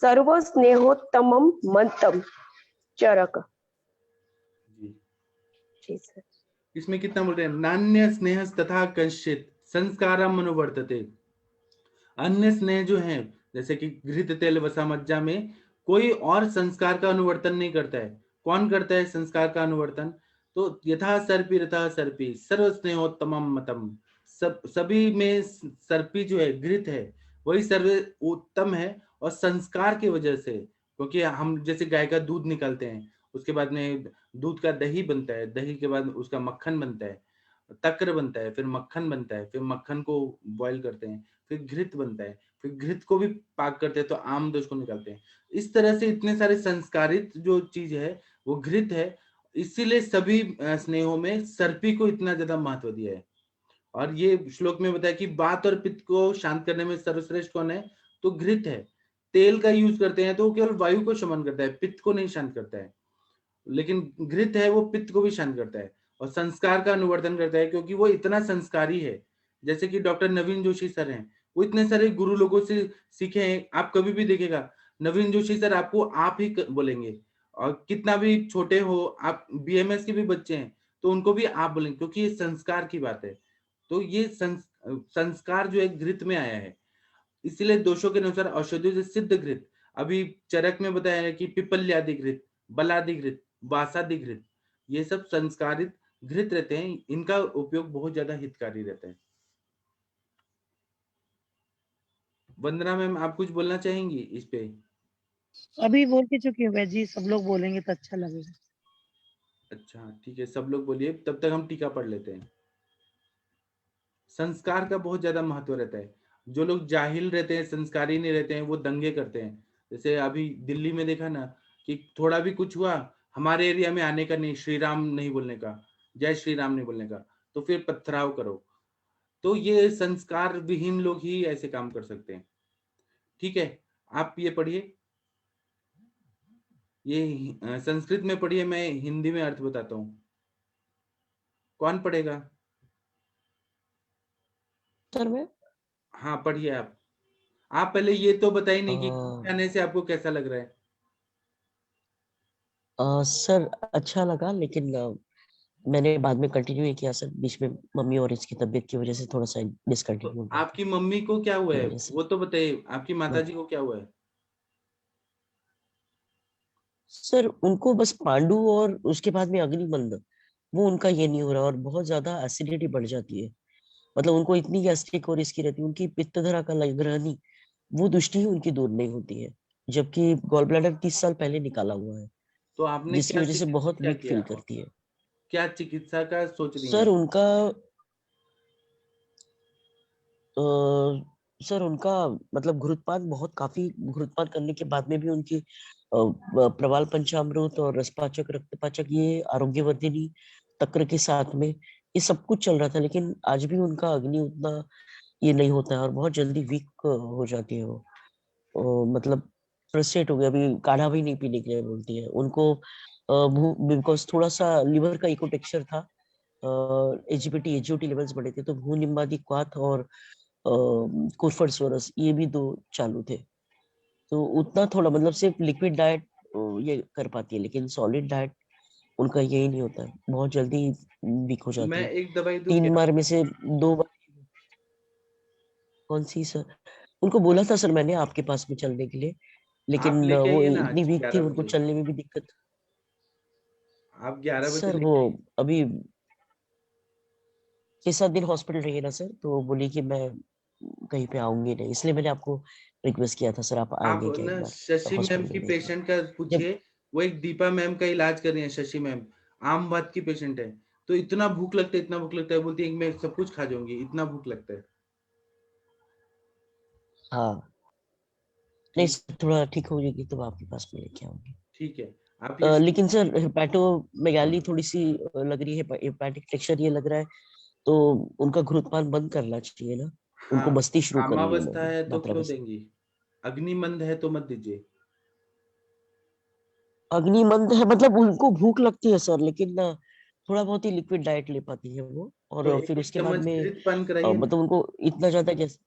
सर्व स्नेहोत्तमम मंतम। चरक। जी, जी सर। इसमें कितना बोल रहे हैं? नान्य स्नेह तथा कश्चित संस्कारम अनुवर्तते। अन्य स्नेह जो है जैसे कि घृत तेल वसा मज्जा में कोई और संस्कार का अनुवर्तन नहीं करता है। कौन करता है संस्कार का अनुवर्तन? तो यथा सर्पी सर्व स्नेहोत्तमम मतम, सभी में सर्पी जो है घृत है वही सर्व उत्तम है। और संस्कार की वजह से, क्योंकि हम जैसे गाय का दूध निकालते हैं, उसके बाद में दूध का दही बनता है, दही के बाद उसका मक्खन बनता है, तक्र बनता है, फिर मक्खन बनता है, फिर मक्खन को बॉईल करते हैं, फिर घृत बनता है, फिर घृत को भी पाक करते हैं तो आम दोष को निकालते हैं। इस तरह से इतने सारे संस्कारित जो चीज है वो घृत है। इसीलिए सभी स्नेहों में सर्पी को इतना ज्यादा महत्व दिया है। और ये श्लोक में बताया कि बात और पित्त को शांत करने में सर्वश्रेष्ठ कौन है? तो घृत है। तेल का यूज करते हैं तो केवल वायु को शमन करता है, पित्त को नहीं शांत करता है। लेकिन घृत है वो पित्त को भी शांत करता है और संस्कार का अनुवर्तन करता है, क्योंकि वो इतना संस्कारी है। जैसे कि डॉक्टर नवीन जोशी सर हैं, वो इतने सारे गुरु लोगों से सीखे हैं। आप कभी भी देखेगा नवीन जोशी सर आपको आप ही बोलेंगे, और कितना भी छोटे हो आप, बीएमएस के भी बच्चे हैं तो उनको भी आप बोलेंगे, क्योंकि ये संस्कार की बात है। तो ये संस्कार जो है घृत में आया है। इसीलिए दोषों के अनुसार औषधियों से सिद्ध घृत, अभी चरक में बताया है कि पिपल्यादि घृत, बलादि घृत, वासादि घृत, ये सब संस्कारित घृत रहते हैं। इनका उपयोग बहुत ज्यादा हितकारी रहता है। वंदना मैम, आप कुछ बोलना चाहेंगी इस पे? अभी बोल के चुकी हूँ जी, सब लोग बोलेंगे तो अच्छा लगेगा। अच्छा ठीक है, सब लोग बोलिए, तब तक हम टीका पढ़ लेते हैं। संस्कार का बहुत ज्यादा महत्व रहता है। जो लोग जाहिल रहते हैं, संस्कारी नहीं रहते हैं, वो दंगे करते हैं। जैसे अभी दिल्ली में देखा ना कि थोड़ा भी कुछ हुआ, हमारे एरिया में आने का नहीं, श्री राम नहीं बोलने का, जय श्री राम नहीं बोलने का, तो फिर पथराव करो। तो ये संस्कार विहीन लोग ही ऐसे काम कर सकते हैं। ठीक है, आप ये पढ़िए, ये संस्कृत में पढ़िए, मैं हिंदी में अर्थ बताता हूँ। कौन पढ़ेगा? सर मैं हाँ पढ़िए आप पहले ये तो बताइए नहीं कि खाने से आपको कैसा लग रहा है? सर अच्छा लगा, लेकिन मैंने बाद में कंटिन्यू किया सर, बीच में मम्मी और इसकी तबीयत की वजह से थोड़ा सा डिसकंटिन्यू हो गया। आपकी मम्मी को क्या हुआ है वजह से। वो तो बताइए, आपकी माताजी को क्या हुआ है? सर उनको बस पांडु और उसके बाद में अग्निमंद, वो उनका ये नहीं हो रहा, और बहुत ज्यादा एसिडिटी बढ़ जाती है। मतलब उनको इतनी गैस्ट्रिक और इसकी रहती है, उनकी पित्तधरा का ग्रहणी, वो दृष्टि ही उनकी दूर नहीं होती है, जबकि गॉल ब्लैडर 30 साल पहले निकाला हुआ है, तो आपने जिसकी क्या वजह से बहुत क्या वीक किया? फील करती है। क्या चिकित्सा का सोच रही सर हैं? उनका सर उनका मतलब घृतपान बहुत काफी, घृतपान करने के बाद में भी उनकी प्रवाल पंचामृत और रसपाचक रक्तपाचक, ये आरोग्यवर्धिनी तक्र के साथ में ये सब कुछ चल रहा था, लेकिन आज भी उनका अग्नि उतना ये नहीं होता है और बहुत जल्दी वीक हो जाती है वो। मतलब फ्रस्ट्रेट हो गया, अभी काढ़ा भी नहीं पीने के लिए बोलती है उनको, बिकॉज थोड़ा सा लिवर का इको टेक्सचर था, एजीपीटी एजीओटी लेवल्स बढ़े थे, तो भू निम्बादी क्वाथ और कोरफरसोरस ये भी 2 चालू थे। तो उतना थोड़ा मतलब सिर्फ लिक्विड डाइट ये कर पाती है, लेकिन सॉलिड डाइट उनका यही नहीं होता है, बहुत जल्दी वीक हो जाती मैं है। एक दवाई दूं 3 क्या? बार में से 2 बार। कौन सी सर? उनको बोला था सर मैंने आपके पास में चलने के लिए, आप लेकिन लेके वो आइए ना इतनी आज वीक थी, 11 उनको बजे। चलने में भी दिक्कत। आप 11 बजे सर वो लेके आइए। अभी 6-7 दिन हॉस्पिटल रही ना सर, तो बोली कि मैं कहीं पे आऊंगी नहीं, इसलिए मैंने आपको रिक्वेस्ट किया था सर, आप आप आएंगे क्या एक ना बार शशि मैम हॉस्पिटल की में देखना। पेशेंट का जब पूछिए, वो एक दीपा मैम का इलाज कर रही है। शशि मैम आम बात की पेशेंट है, तो इतना भूख लगता है, इतना भूख लगता है, बोलती है कि मैं सब कुछ खा जाऊंगी, इतना भूख लगता है। हाँ नहीं ठीक सर, थोड़ा ठीक हो जाएगी तो आपके पास में लेके आऊंगी। ठीक है, आप ये लेकिन सर हेपेटोमेगाली थोड़ी सी लग रही है, हेपेटिक फ्रैक्चर ये लग रहा है, तो उनका घृतपान बंद करना चाहिए ना, हाँ, उनको मस्ती शुरू करनी है कामावस्था है तो मात्रा क्यों बस। देंगी? अग्निमंद है तो मत दीजिए। अग्निमंद है मतलब उनको भूख लगती है सर, लेकिन ना थोड़ा बहुत ही लिक्विड डाइट ले पाती है वो, तो और एक फिर एक उसके बाद चम्मच में घृत पान कराइए ना, मतलब उनको इतना ज्यादा गैस।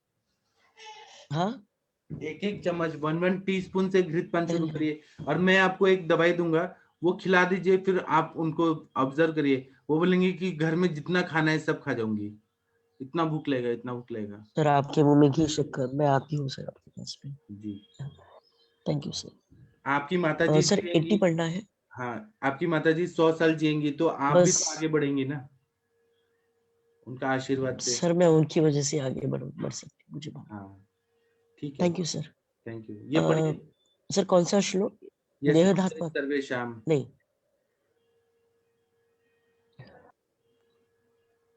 हाँ एक एक चम्मच 1 टीस्पून से घृत पान शुरू पहले करिए। और मैं आपको एक दवाई दूंगा, वो खिला दीजिए, फिर आप उनको ऑब्जर्व करिए, वो बोलेंगे कि घर में जितना खाना है सब खा जाऊंगी। इतना भूख लगेगा, इतना भूख लगेगा। सर आपके मुंह में घी शक्कर, मैं आती हूँ सर आपके पास में। जी। Thank you sir. आपकी माताजी सर 80 जिएंगी, पढ़ना है हाँ आपकी माताजी 100 साल जिएंगी तो आप भी बस। तो आगे बढ़ेंगी ना, उनका आशीर्वाद से। सर मैं उनकी वजह से आगे बढ़ सकती हूँ, मुझे मालूम। हाँ ठीक है, thank you sir. Thank you. ये पढ़िए, सर कौन सा श्लोक? देह यस्मात् धात्मा सर्वेषां। नहीं,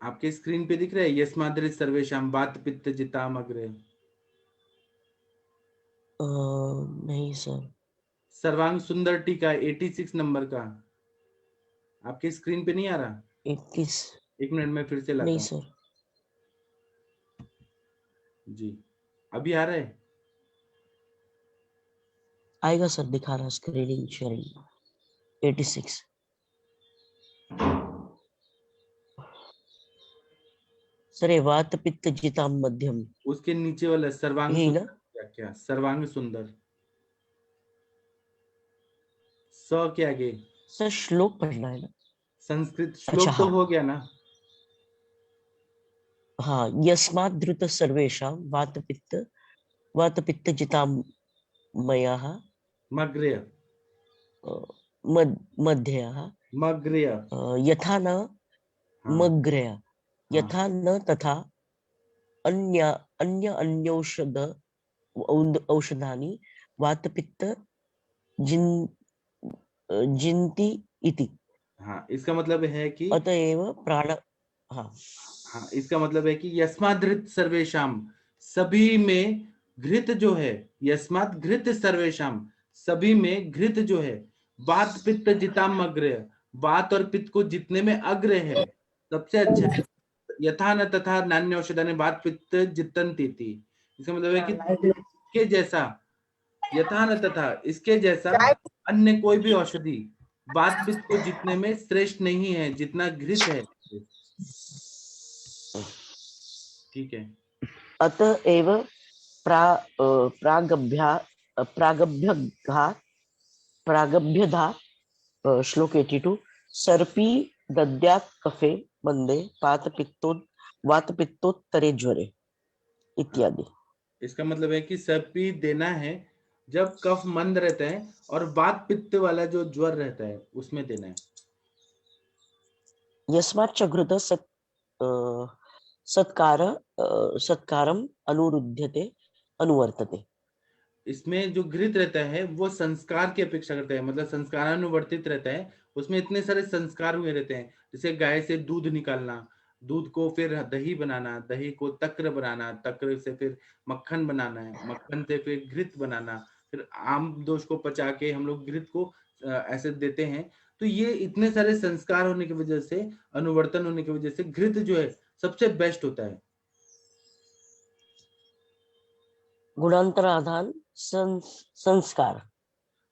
आपके स्क्रीन पे दिख रहा है यस्माद् सर्वेषां वात पित्त जिताम अग्रे। नहीं सर। सर्वांग सुंदर टीका 86 नंबर का आपके स्क्रीन पे नहीं आ रहा? 21 एक मिनट में फिर से लाता नहीं हूँ। सर। जी अभी आ रहा है? आएगा सर, दिखा रहा स्क्रीनिंग शेयरिंग 86। सर ये वात पित्त जिताम मध्यम, उसके नीचे वाला सर्वांग यही ना? सुंदर, क्या क्या सर्वांग सुंदर, स के आगे सर श्लोक पढ़ना है ना? संस्कृत अच्छा श्लोक तो हाँ हो गया ना? हाँ, यस्मात् धृत सर्वेषां वात पित्त जिताम मयः मग्र्य मध्यः मग्र्य, यथा न हाँ मग्रय, हाँ यथा न तथा अन्यौषध औषधानि वातपित्त जिन जिन्ति इति। हाँ। इसका मतलब है कि अतएव प्राण, हाँ हाँ इसका मतलब है कि यस्माद् सर्वेशाम, सभी में घृत जो है, यस्मात् घृत सर्वेशाम, सभी में घृत जो है, वात पित्त जिताम अग्र, वात और पित्त को जितने में अग्र है सबसे अच्छा है। यथा न तथा नान्य औषधानि वात पित्त जितन्ति इति। इसका मतलब है कि इसके जैसा, यथा न तथा इसके जैसा अन्य कोई भी औषधि वात पित्त को जितने में श्रेष्ठ नहीं है जितना घृत है। ठीक है। अतएव प्रागभ्यधा श्लोक 82 सर्पी दद्यात् कफे मंदे वातपित्तोत्तरे ज्वरे इत्यादि। इसका मतलब है कि सर्पी देना है जब कफ मंद रहता है और वात पित्त वाला जो ज्वर रहता है उसमें देना है। यस्माच्च घृत सत्कारम अनुरुध्यते अनुवर्तते। इसमें जो घृत रहता है वो संस्कार की अपेक्षा करता है, मतलब संस्कारानुवर्तित रहता है। उसमें इतने सारे संस्कार हुए रहते हैं, जैसे गाय से दूध निकालना, दूध को फिर दही बनाना, दही को तक्र बनाना, तक्र से फिर मक्खन बनाना है, मक्खन से फिर घृत बनाना, फिर आम दोष को पचा के हम लोग घृत को ऐसे देते हैं। तो ये इतने सारे संस्कार होने की वजह से, अनुवर्तन होने की वजह से घृत जो है सबसे बेस्ट होता है। गुणांतराधान संस्कार।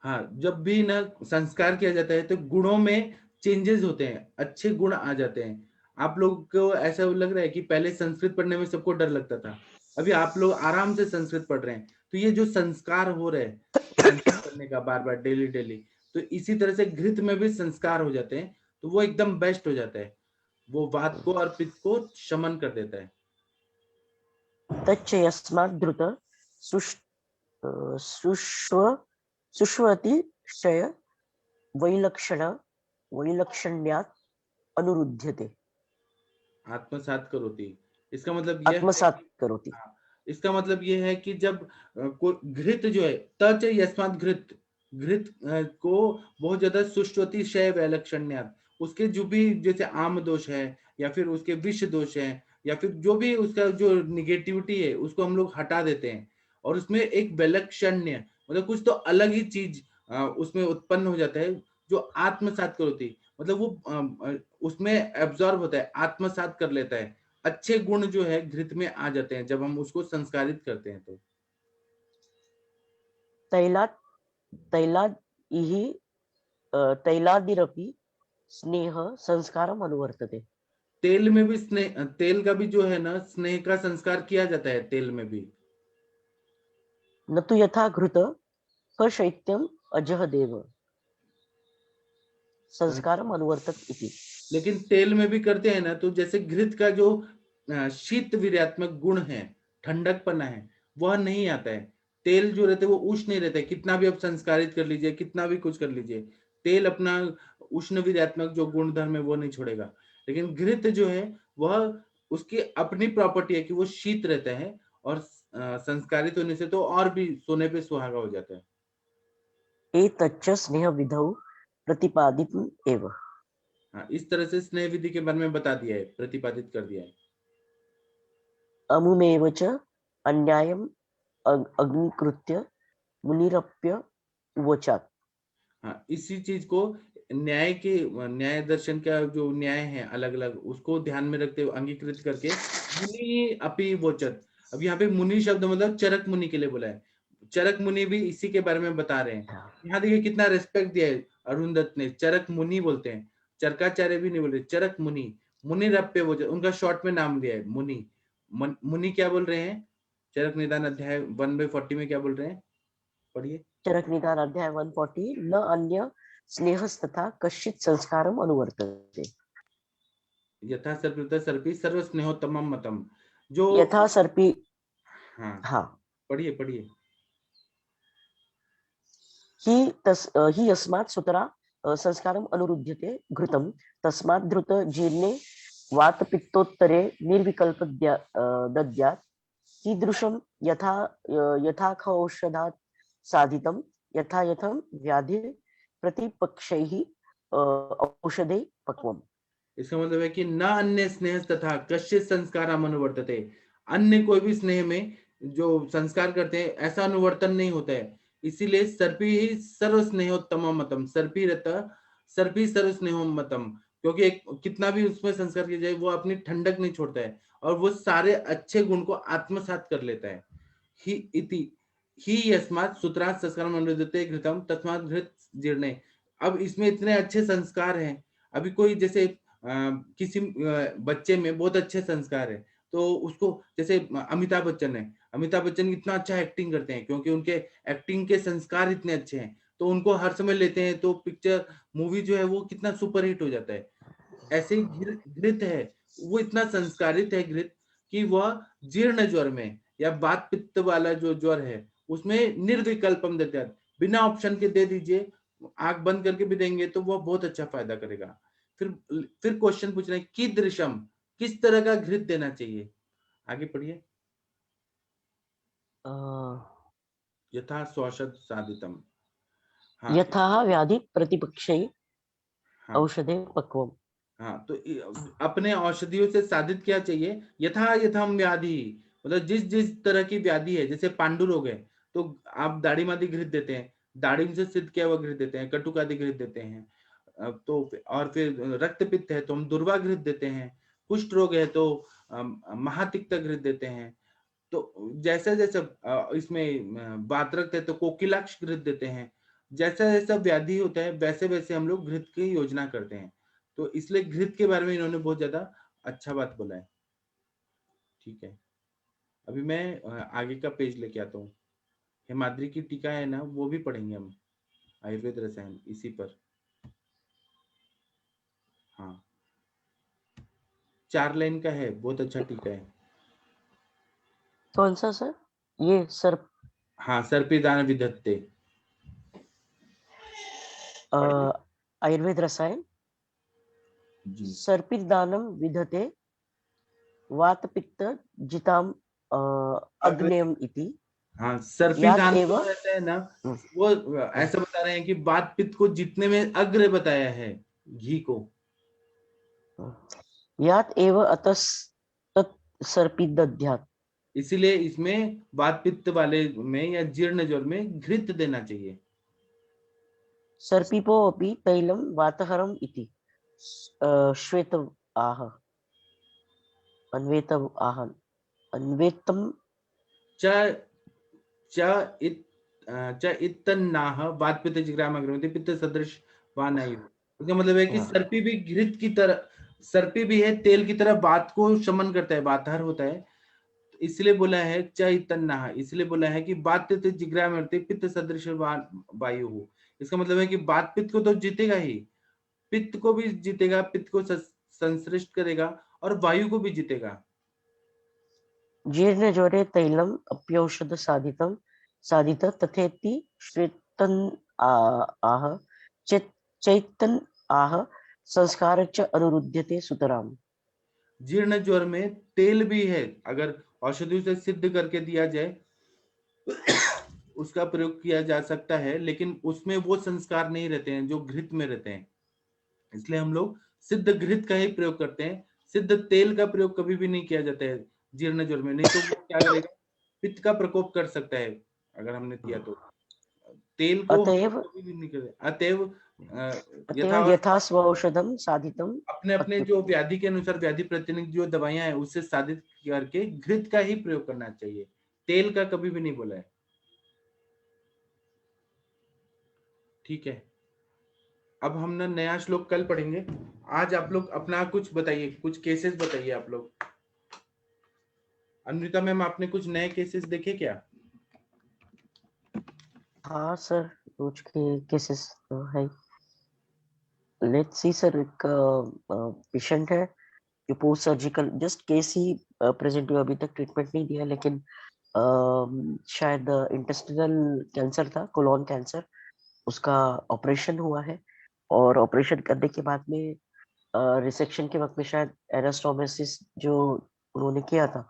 हाँ, जब भी ना संस्कार किया जाता है तो गुणों में चेंजेस होते हैं, अच्छे गुण आ जाते हैं। आप लोग को ऐसा लग रहा है कि पहले संस्कृत पढ़ने में सबको डर लगता था, अभी आप लोग आराम से संस्कृत पढ़ रहे हैं। तो ये जो संस्कार हो रहे हैं संस्कृत पढ़ने का बार बार डेली डेली, तो इसी तरह से घृत में भी संस्कार हो जाते हैं, तो वो एकदम बेस्ट हो जाता है, वो वात को और पित्त को शमन कर देता है। तच्च यस्मात् द्रुत सुष्वतिशय वैलक्षण्यात् अनुरुध्यते। आत्मसात करोति, इसका मतलब यह आत्मसात करोति। हाँ, इसका मतलब ये है कि जब घृत जो है, तच यस्मात् घृत, घृत को बहुत ज्यादा सुष्वति शय वैलक्षण्यात्, उसके जो भी जैसे आम दोष है या फिर उसके विष दोष है या फिर जो भी उसका जो निगेटिविटी है उसको हम लोग हटा देते हैं, और उसमें एक वैलक्षण्य मतलब कुछ तो अलग ही चीज उसमें उत्पन्न हो जाता है जो आत्मसात करोति, मतलब वो उसमें एब्जॉर्ब होता है, आत्मसात कर लेता है। अच्छे गुण जो है घृत में आ जाते हैं जब हम उसको संस्कारित करते हैं। तो तैलादिरपि स्नेह संस्कारम अनुवर्तते। तेल में भी स्नेह, तेल का भी जो है ना स्नेह का संस्कार किया जाता है तेल में भी। न तो यथा घृत शैत्यम अजह देव संस्कारम अनुवर्तत इति। लेकिन तेल में भी करते हैं ना, तो जैसे घृत का जो शीत वीर्यात्मक गुण है, ठंडकपना है, वह नहीं आता है। तेल जो रहते हैं वो उष्ण नहीं रहता है, कितना भी आप संस्कारित कर लीजिए, कितना भी कुछ कर लीजिए, तेल अपना उष्ण वीर्यात्मक जो गुणधर्म है वो नहीं छोड़ेगा। लेकिन घृत जो है वह उसकी अपनी प्रॉपर्टी है कि वो शीत रहता है, और संस्कारित होने से तो और भी सोने पे सुहागा हो जाता है। एतच्च स्नेह विधौ प्रतिपादितम् एव। हाँ, इस तरह से स्नेह विधि के बारे में बता दिया है, प्रतिपादित कर दिया है। अमुमेव च अन्यायम् अग्निकृत्य मुनिरप्य उवचात्। हाँ, इसी चीज को न्याय दर्शन का जो न्याय है अलग अलग, उसको ध्यान में रखते हुए अंगीकृत करके मुनि अपि वोचत। अब यहाँ पे मुनि शब्द मतलब चरक मुनि के लिए बोला है। चरक मुनि भी इसी के बारे में बता रहे हैं। यहाँ देखिए कितना रेस्पेक्ट दिया है अरुण दत्त ने, चरक मुनि बोलते हैं, चरकाचार्य भी नहीं बोलते, चरक मुनि। मुनि रप्य वोचत, उनका शॉर्ट में नाम दिया है मुनि। मुनि क्या बोल रहे हैं? चरक निदान अध्याय 1/40 में क्या बोल रहे हैं, पढ़िए। चरक निदान अध्याय 140 न अन्य स्नेहस्तथा कश्चित् संस्कारम अनुवर्तते। यथा सर्पित सर्पी सर्व स्नेहोत्तमम मतम, जो यथा सर्पी। हाँ हाँ, पढ़िए पढ़िए। हि यस्मात् सुतरा संस्कारम अनुरुध्यते घृतम तस्मात् धृत जीर्णे वातपित्तोत्तरे निर्विकल्प दद्यात् कीदृशं यथाखौषधात् साधितं यथा यथं व्याधि प्रतिपक्षैः औषधे पक्वम्। इसका मतलब है कि न अन्य स्नेह तथा कश्चित संस्कार अनुवर्तते, अन्य कोई भी स्नेह में जो संस्कार करते हैं ऐसा अनुवर्तन नहीं होता है। इसीलिए सर्पी ही सर्व स्नेहोत्तम मतम, सर्पी सर्व स्नेहो मतम, क्योंकि कितना भी उसमें संस्कार किया जाए वो अपनी ठंडक नहीं छोड़ता है और वो सारे अच्छे गुण को आत्मसात कर लेता है। ही यस्मात् सूत्रात् संस्कारम अनुवर्तते घृतम तस्मात् घृत जीर्णे। अब इसमें इतने अच्छे संस्कार हैं। अभी कोई जैसे किसी बच्चे में बहुत अच्छे संस्कार है तो उसको, जैसे अमिताभ बच्चन है, अमिताभ बच्चन इतना अच्छा एक्टिंग करते हैं क्योंकि उनके एक्टिंग के संस्कार इतने अच्छे हैं, तो उनको हर समय लेते हैं तो पिक्चर मूवी जो है वो कितना सुपर हिट हो जाता है। ऐसे ही घृत है, वो इतना संस्कारित है घृत कि वह जीर्ण ज्वर में या बात पित्त वाला जो ज्वर है उसमें निर्विकल्पम देते हैं, बिना ऑप्शन के दे दीजिए, आंख बंद करके भी देंगे तो वह बहुत अच्छा फायदा करेगा। फिर क्वेश्चन पूछ रहे हैं कीदृशम, किस तरह का घृत देना चाहिए, आगे पढ़िए। यथा स्वशत साधितम, हाँ यथा व्याधि प्रतिपक्षैः हाँ औषधे पक्वम्। हाँ, तो अपने औषधियों से साधित क्या चाहिए, यथा यथम व्याधि, मतलब जिस जिस तरह की व्याधि है, जैसे पांडु रोग है तो आप दाड़ीमादी घृत देते हैं, दाड़िम से सिद्ध किया हुआ घृत देते हैं, कटुकादि घृत देते हैं। तो और फिर रक्त पित्त है तो हम दुर्वा घृत देते हैं, कुष्ठ रोग है तो महातिक्त घृत देते हैं। तो जैसा जैसा इसमें बातरक्त है तो कोकिलाक्ष घृत देते हैं। जैसा जैसा व्याधि होता है वैसे वैसे हम लोग घृत की योजना करते हैं। तो इसलिए घृत के बारे में इन्होंने बहुत ज्यादा अच्छा बात बोला है। ठीक है, अभी मैं आगे का पेज लेके आता हूँ। हेमाद्री की टीका है ना, वो भी पढ़ेंगे हम, आयुर्वेद रसायन इसी पर। हाँ, 4 लाइन का है, बहुत अच्छा टीका है। कौन सा सर? ये सर्प? हाँ, सर्पिदान विधत्ते, आयुर्वेद रसायन। जी सर्पिदानम विधते वातपित्त जिताम अग्नेयम इति। हाँ, सर्पिदान एव जो रहता है ना, वो ऐसा बता रहे हैं कि बात पित्त को जितने में अग्र बताया है घी को। यात एव अतस तत् सर्पिदध्यात्। इसीलिए इसमें बात पित्त वाले में या जीर्ण ज्वर में घृत देना चाहिए। सर्पिपो अपि तैलम वातहरम इति श्वेत आह अन्वेत आह अन्वेतम च इत्तन्नाह बात पित्त जिग्राम अग्रमति पित्त सदृश वानायु। इसका मतलब है कि सर्पी भी घृत की तरह, सर्पी भी है तेल की तरह, बात को शमन करता है, बातहर होता है। इसलिए बोला है च इत्तन्नाह, इसलिए बोला है कि बात पित्त जिग्राम अग्रमति पित्त सदृश वायु हो। इसका मतलब है कि बात पित्त को तो जीतेगा ही, पित्त को भी जीतेगा, पित्त को संश्लिष्ट करेगा और वायु को भी जीतेगा। जीर्णज्वरे तैलम अप्यौषध साधितम साधित तथेति श्वेतन आह चैतन आह संस्कार च अनुरुध्यते सुतराम। जीर्ण ज्वर में तेल भी है, अगर औषधियों से सिद्ध करके दिया जाए उसका प्रयोग किया जा सकता है, लेकिन उसमें वो संस्कार नहीं रहते हैं जो घृत में रहते हैं, इसलिए हम लोग सिद्ध घृत का ही प्रयोग करते हैं। सिद्ध तेल का प्रयोग कभी भी नहीं किया जाता है जीर्ण ज्वर में, नहीं तो वो क्या करेगा, पित्त का प्रकोप कर सकता है अगर हमने किया तो। तेल को हम अतएव लोग कभी भी नहीं करते। अतएव अतएव यथा स्वौषधम साधितम अपने अपने जो व्याधि के अनुसार व्याधि प्रतिनिधि जो दवाइयां हैं उससे साधित करके घृत का ही प्रयोग करना चाहिए, तेल का कभी भी नहीं बोला है। ठीक है, अब हम ना नया श्लोक कल पढ़ेंगे। आज आप लोग अपना कुछ बताइए, कुछ केसेस बताइए आप लोग। अमृता मैम, आपने कुछ नए केसेस देखे क्या? हाँ सर, कुछ के केसेस तो है। लेट्स सी सर, एक पेशेंट है जो पोस्ट सर्जिकल जस्ट केस ही प्रेजेंट हुआ, अभी तक ट्रीटमेंट नहीं दिया, लेकिन शायद इंटेस्टिनल कैंसर था, कोलोन कैंसर, उसका ऑपरेशन हुआ है। और ऑपरेशन करने के बाद में रिसेक्शन के वक्त में शायद एनास्टोमोसिस जो उन्होंने किया था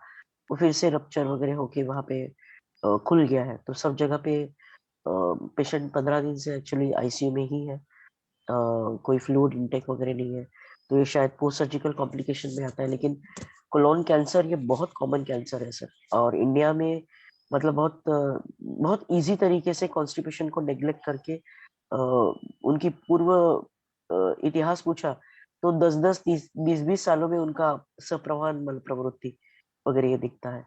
वो फिर से रप्चर वगैरह होके वहाँ पे खुल गया है। तो सब जगह पे पेशेंट 15 दिन से एक्चुअली आईसीयू में ही है, कोई फ्लूइड इनटेक वगैरह नहीं है। तो ये शायद पोस्ट सर्जिकल कॉम्प्लिकेशन में आता है। लेकिन कोलोन कैंसर ये बहुत कॉमन कैंसर है सर, और इंडिया में मतलब बहुत इजी तरीके से कॉन्स्टिपेशन को नेग्लेक्ट करके उनकी पूर्व इतिहास पूछा तो 10-10, 30, 20-20 सालों में उनका सप्रवाहन मल प्रवृत्ति वगैरह ये दिखता है।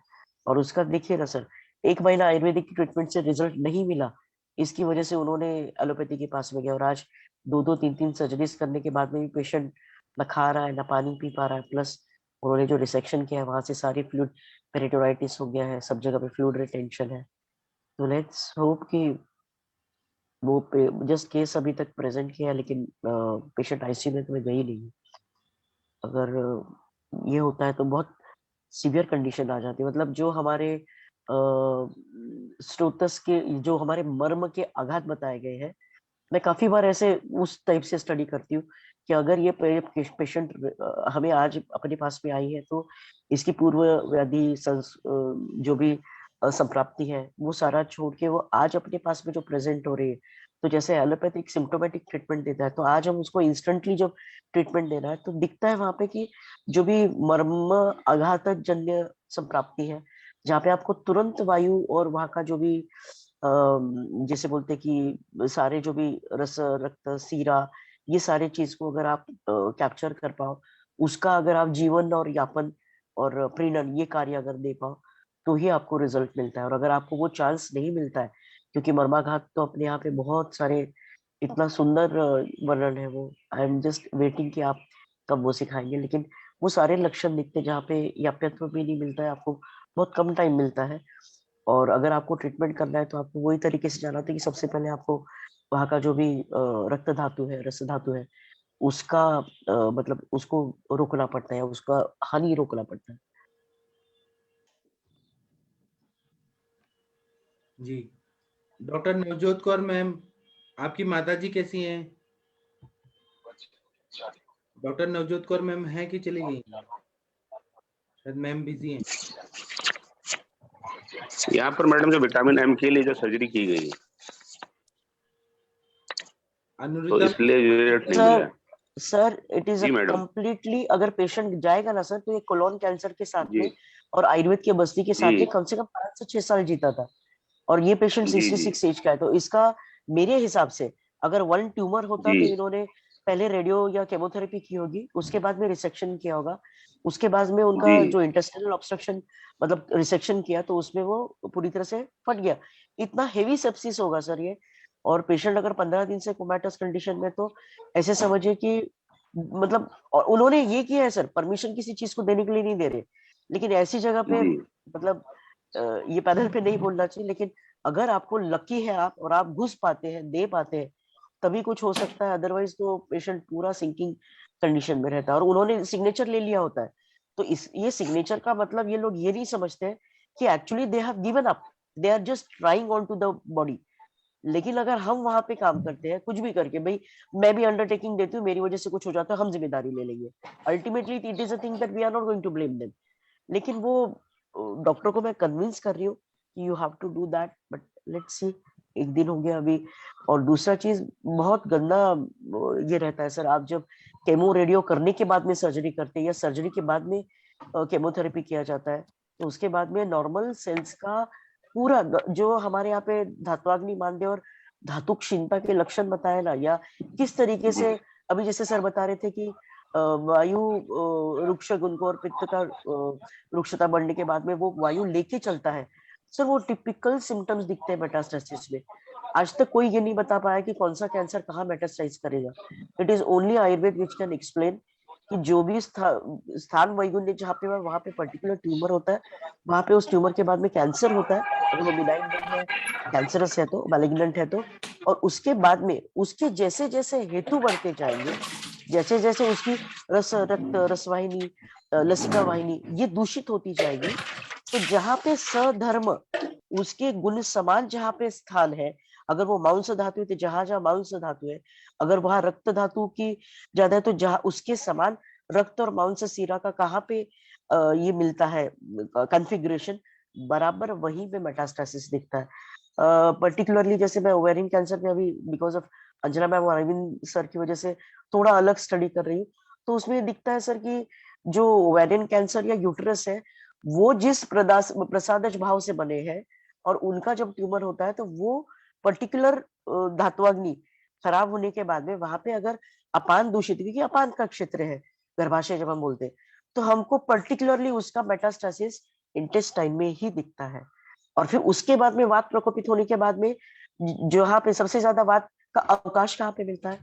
और उसका देखिए ना सर, 1 महीना आयुर्वेदिक की ट्रीटमेंट से रिजल्ट नहीं मिला, इसकी वजह से उन्होंने एलोपैथी के पास में गया, और आज 2-2, 3-3 सर्जरीज करने के बाद में भी पेशेंट न खा रहा है, न पानी पी पा रहा है, प्लस उन्होंने जो रिसेक्शन किया है वहां से सारी फ्लूइड पेरिटोराइटिस हो गया है, सब जगह पे फ्लूइड रिटेंशन है। तो लेट्स होप कि वो जस्ट केस अभी तक प्रेजेंट किया है, लेकिन पेशेंट आईसीयू में तो गई नहीं। अगर ये होता है तो बहुत सीवियर कंडीशन आ जाती है, मतलब जो हमारे स्टोटस के, जो हमारे मर्म के आघात बताए गए हैं, मैं काफी बार ऐसे उस टाइप से स्टडी करती हूँ कि अगर ये पेशेंट हमें आज अपने पास में आई है तो इसकी पूर्व व्याधि जो भी संप्राप्ति है वो सारा छोड़ के वो आज अपने पास में जो प्रेजेंट हो रही है, तो जैसे एलोपैथिक सिम्टोमेटिक ट्रीटमेंट देता है, तो आज हम उसको इंस्टेंटली जो ट्रीटमेंट दे रहा है तो दिखता है वहां पे कि जो भी मर्म आघात जन्य संप्राप्ति है, जहाँ पे आपको तुरंत वायु और वहां का जो भी जैसे बोलते कि सारे जो भी रस, रक्त, सीरा, ये सारे चीज को अगर आप कैप्चर कर पाओ, उसका अगर आप जीवन और यापन और प्रीणन ये कार्य अगर दे पाओ, तो ही आपको रिजल्ट मिलता है। और अगर आपको वो चांस नहीं मिलता है, क्योंकि मर्माघात तो अपने यहाँ पे बहुत सारे, इतना सुंदर वर्णन है वो, आई एम जस्ट वेटिंग कि आप कब वो सिखाएंगे। लेकिन वो सारे लक्षण दिखते हैं जहाँ पे याप्यत्व भी नहीं मिलता है, आपको बहुत कम टाइम मिलता है। और अगर आपको ट्रीटमेंट करना है तो आपको वही तरीके से जाना होता है कि सबसे पहले आपको वहाँ का जो भी रक्त धातु है, रस धातु है, उसका मतलब उसको रोकना पड़ता है, उसका हानि रोकना पड़ता है। जी, डॉक्टर नवजोत कौर मैम, आपकी माता जी कैसी हैं? डॉक्टर नवजोत कौर मैम है कि चली गई? शायद मैम बिजी हैं। यहाँ पर मैडम जो विटामिन एम के लिए जो सर्जरी की गई तो इसलिए रिजल्ट नहीं मिला। सर इट इज कम्प्लीटली, अगर पेशेंट जाएगा ना सर, तो ये कोलोन कैंसर के साथ में और आयुर्वेद के बस्ती के साथ में कम से कम 5 से 6 साल जीता था, और ये पेशेंट 66 एज का है। तो इसका मेरे हिसाब से अगर 1 ट्यूमर होता तो इन्होंने पहले रेडियो या केमोथेरेपी की होगी, उसके बाद में रिसेक्शन किया होगा, उसके बाद में उनका जो इंटेस्टाइनल ऑब्स्ट्रक्शन मतलब रिसेक्शन किया तो उसमें वो पूरी तरह से फट गया। इतना हेवी सेप्सिस होगा सर ये, और पेशेंट अगर 15 दिन से कोमेटस कंडीशन में, तो ऐसे समझिए कि मतलब, और उन्होंने ये किया है सर, परमिशन किसी चीज को देने के लिए नहीं दे रहे, लेकिन ऐसी जगह पे मतलब ये पैनल पे नहीं बोलना चाहिए, लेकिन अगर आपको लकी है आप और आप घुस पाते हैं, दे पाते हैं, तभी कुछ हो सकता है, अदरवाइज तो पेशेंट पूरा सिंकिंग कंडीशन में रहता है। और उन्होंने सिग्नेचर ले लिया होता है, तो इस ये सिग्नेचर का मतलब ये लोग ये नहीं समझते हैं कि actually they have given up, they are just trying on to the body. लेकिन अगर हम वहां पे काम करते हैं कुछ भी करके, भाई मैं भी अंडरटेकिंग देती हूँ, मेरी वजह से कुछ हो जाता है, हम जिम्मेदारी ले लेंगे, ultimately it is a thing that we are not going to blame them. लेकिन वो डॉक्टर को मैं कन्विंस कर रही हूँ कि you have to do that, but let's see, एक दिन हो गया अभी। और दूसरा चीज बहुत गंदा ये रहता है सर, आप जब केमो रेडियो करने के बाद में सर्जरी करते हैं या सर्जरी के बाद में केमोथेरेपी किया जाता है, तो उसके बाद में नॉर्मल सेल्स का पूरा जो हमारे यहाँ पे धात्वाग्नि मांद्य और धातु क्षीणता के लक्षण बताए ना, या किस तरीके से अभी जैसे सर बता रहे थे कि वायु रुक्ष गुण को और पित्त का रुक्षता बढ़ने के बाद में वो वायु लेके चलता है सर, वो टिपिकल सिम्टम्स दिखते हैं मेटास्टेसिस में। आज तक कोई ये नहीं बता पाया कि कौन सा कैंसर कहाँ मेटास्टाइज करेगा। It is only Ayurveda which can explain कि जो भी स्थान वैगुण्य जहाँ पे वहां पे पर्टिकुलर ट्यूमर होता है, वहां पे उस ट्यूमर के बाद में कैंसर होता है, अगर वो बिनाइन नहीं है, कैंसरस है तो, मैलिग्नेंट है तो, और उसके बाद में उसके जैसे जैसे हेतु बढ़ते जाएंगे, जैसे जैसे उसकी रक्त रसवाहिनी लसिका वाहिनी ये दूषित होती जाएगी, तो जहाँ पे सधर्म उसके गुण समान जहाँ पे स्थान है, अगर वो मांस धातु है तो जहां जहां मांस धातु है, अगर वहां रक्त धातु की ज्यादा है तो जहां उसके समान रक्त और मांस सीरा का कहाँ पे ये मिलता है कॉन्फ़िगरेशन, बराबर वहीं पे मेटास्टेसिस दिखता है। पर्टिकुलरली जैसे मैं ओवेरियन कैंसर में अभी बिकॉज ऑफ अंजना मैम और अरविंद सर की वजह से थोड़ा अलग स्टडी कर रही हूँ, तो उसमें दिखता है सर कि जो ओवेरियन कैंसर या यूट्रस है वो जिस प्रसादज भाव से बने हैं, और उनका जब ट्यूमर होता है तो वो पर्टिकुलर धात्वाग्नि खराब होने के बाद में वहां पे अगर अपान दूषित, क्योंकि अपान का क्षेत्र है गर्भाशय जब हम बोलते हैं, तो हमको पर्टिकुलरली उसका मेटास्टेसिस इंटेस्टाइन में ही दिखता है। और फिर उसके बाद में वात प्रकोपित होने के बाद में जहाँ पे सबसे ज्यादा वात का अवकाश कहाँ पे मिलता है,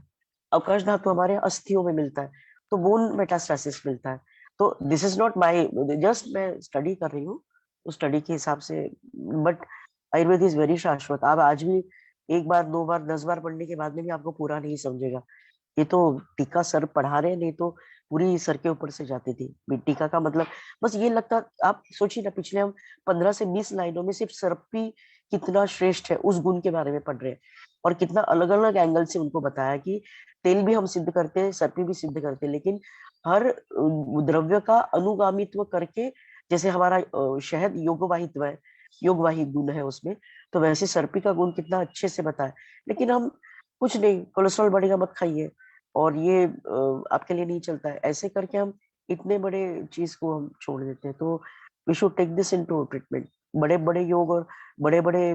अवकाश धातु हमारे अस्थियों में मिलता है, तो बोन मेटास्टेसिस मिलता है। तो this is not my, just मैं स्टडी कर रही हूँ उस स्टडी के हिसाब से, बट आयुर्वेद इज वेरी शाश्वत। आप आज भी एक बार 2 बार 10 बार पढ़ने के बाद में भी आपको पूरा नहीं समझेगा। ये तो टीका सर पढ़ा रहे, नहीं तो पूरी सर के ऊपर से जाती थी टीका का मतलब। बस ये लगता, आप सोचिए ना, पिछले हम 15 से 20 लाइनों में सिर्फ सर्पी कितना श्रेष्ठ है उस गुण के बारे में पढ़ रहे हैं, और कितना अलग अलग एंगल से उनको बताया कि तेल भी हम सिद्ध करते हैं, सर्पी भी सिद्ध करते हैं, लेकिन हर द्रव्य का अनुगामित्व करके, जैसे हमारा शहद योगवाहित्व है, योगवाही गुण है उसमें, तो वैसे सर्पी का गुण कितना अच्छे से बताया। लेकिन हम कुछ नहीं, कोलेस्ट्रॉल बढ़ेगा मत खाइए, और ये आपके लिए नहीं चलता है, ऐसे करके हम इतने बड़े चीज को हम छोड़ देते हैं। तो we should take this into treatment. बड़े बड़े योग और बड़े बड़े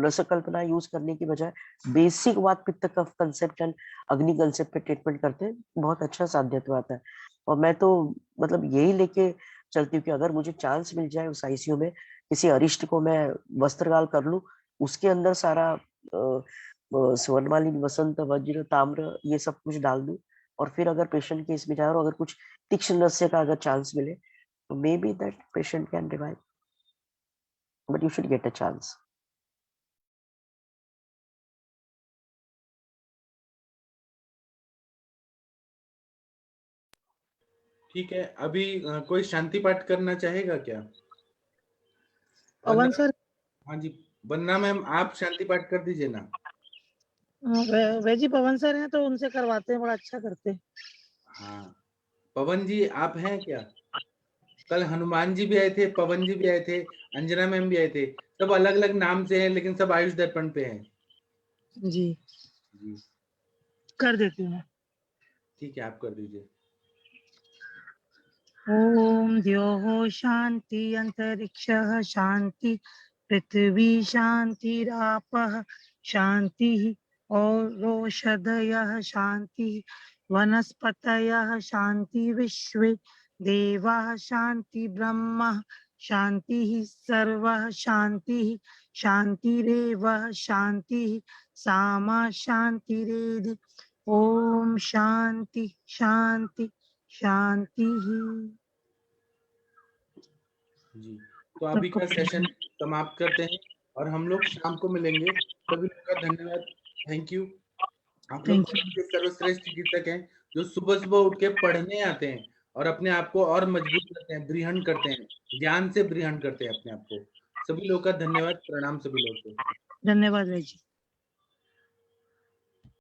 रसकल्पना यूज करने की बजाय बेसिक वात पित्त कफ कंसेप्ट एंड अग्नि कंसेप्ट पे ट्रीटमेंट करते हैं, बहुत अच्छा साध्यत्व आता है। और मैं तो मतलब यही लेके चलती हूँ कि अगर मुझे चांस मिल जाए उस आईसीयू में किसी अरिष्ट को मैं वस्त्रगाल कर लूं, उसके अंदर सारा स्वर्णमालिन वसंत वज्र ताम्र ये सब कुछ डाल दूं, और फिर अगर पेशेंट के इसमें जाए और अगर कुछ तीक्ष्ण नस्य का अगर चांस मिले तो may be that patient can revive, but you should get a chance. ठीक है, अभी कोई शांति पाठ करना चाहेगा क्या? पवन सर। हाँ जी, वंदना मैम आप शांति पाठ कर दीजिए ना। वैजी पवन सर हैं तो उनसे करवाते हैं, बड़ा अच्छा करते हैं। हाँ, पवन जी आप हैं क्या? कल हनुमान जी भी आए थे, पवन जी भी आए थे, अंजना मैम भी आए थे, सब अलग अलग नाम से हैं लेकिन सब आयुष दर्पण पे हैं। जी जी कर देती हूँ। ठीक है, आप कर दीजिए। ओम द्योः शांति अंतरिक्षः शांति पृथ्वी शांतिरापः शांति औषधयः शांति वनस्पतयः शांति विश्वे देवाः शांति ब्रह्म शांति सर्वः शांति शांतिरेव शांति सामा शांतिरेधि। ओम शांति शांति शांति ही। जी, तो अभी का सेशन समाप्त करते हैं और हम लोग शाम को मिलेंगे। सभी लोगों का धन्यवाद, थैंक यू। आप लोग सर्वश्रेष्ठ चिकित्सक हैं जो सुबह सुबह उठ के पढ़ने आते हैं और अपने आप को और मजबूत करते हैं, बृहण करते हैं, ज्ञान से बृहण करते हैं अपने आप को। सभी लोग का धन्यवाद, प्रणाम सभी लोग को। धन्यवाद भाई जी।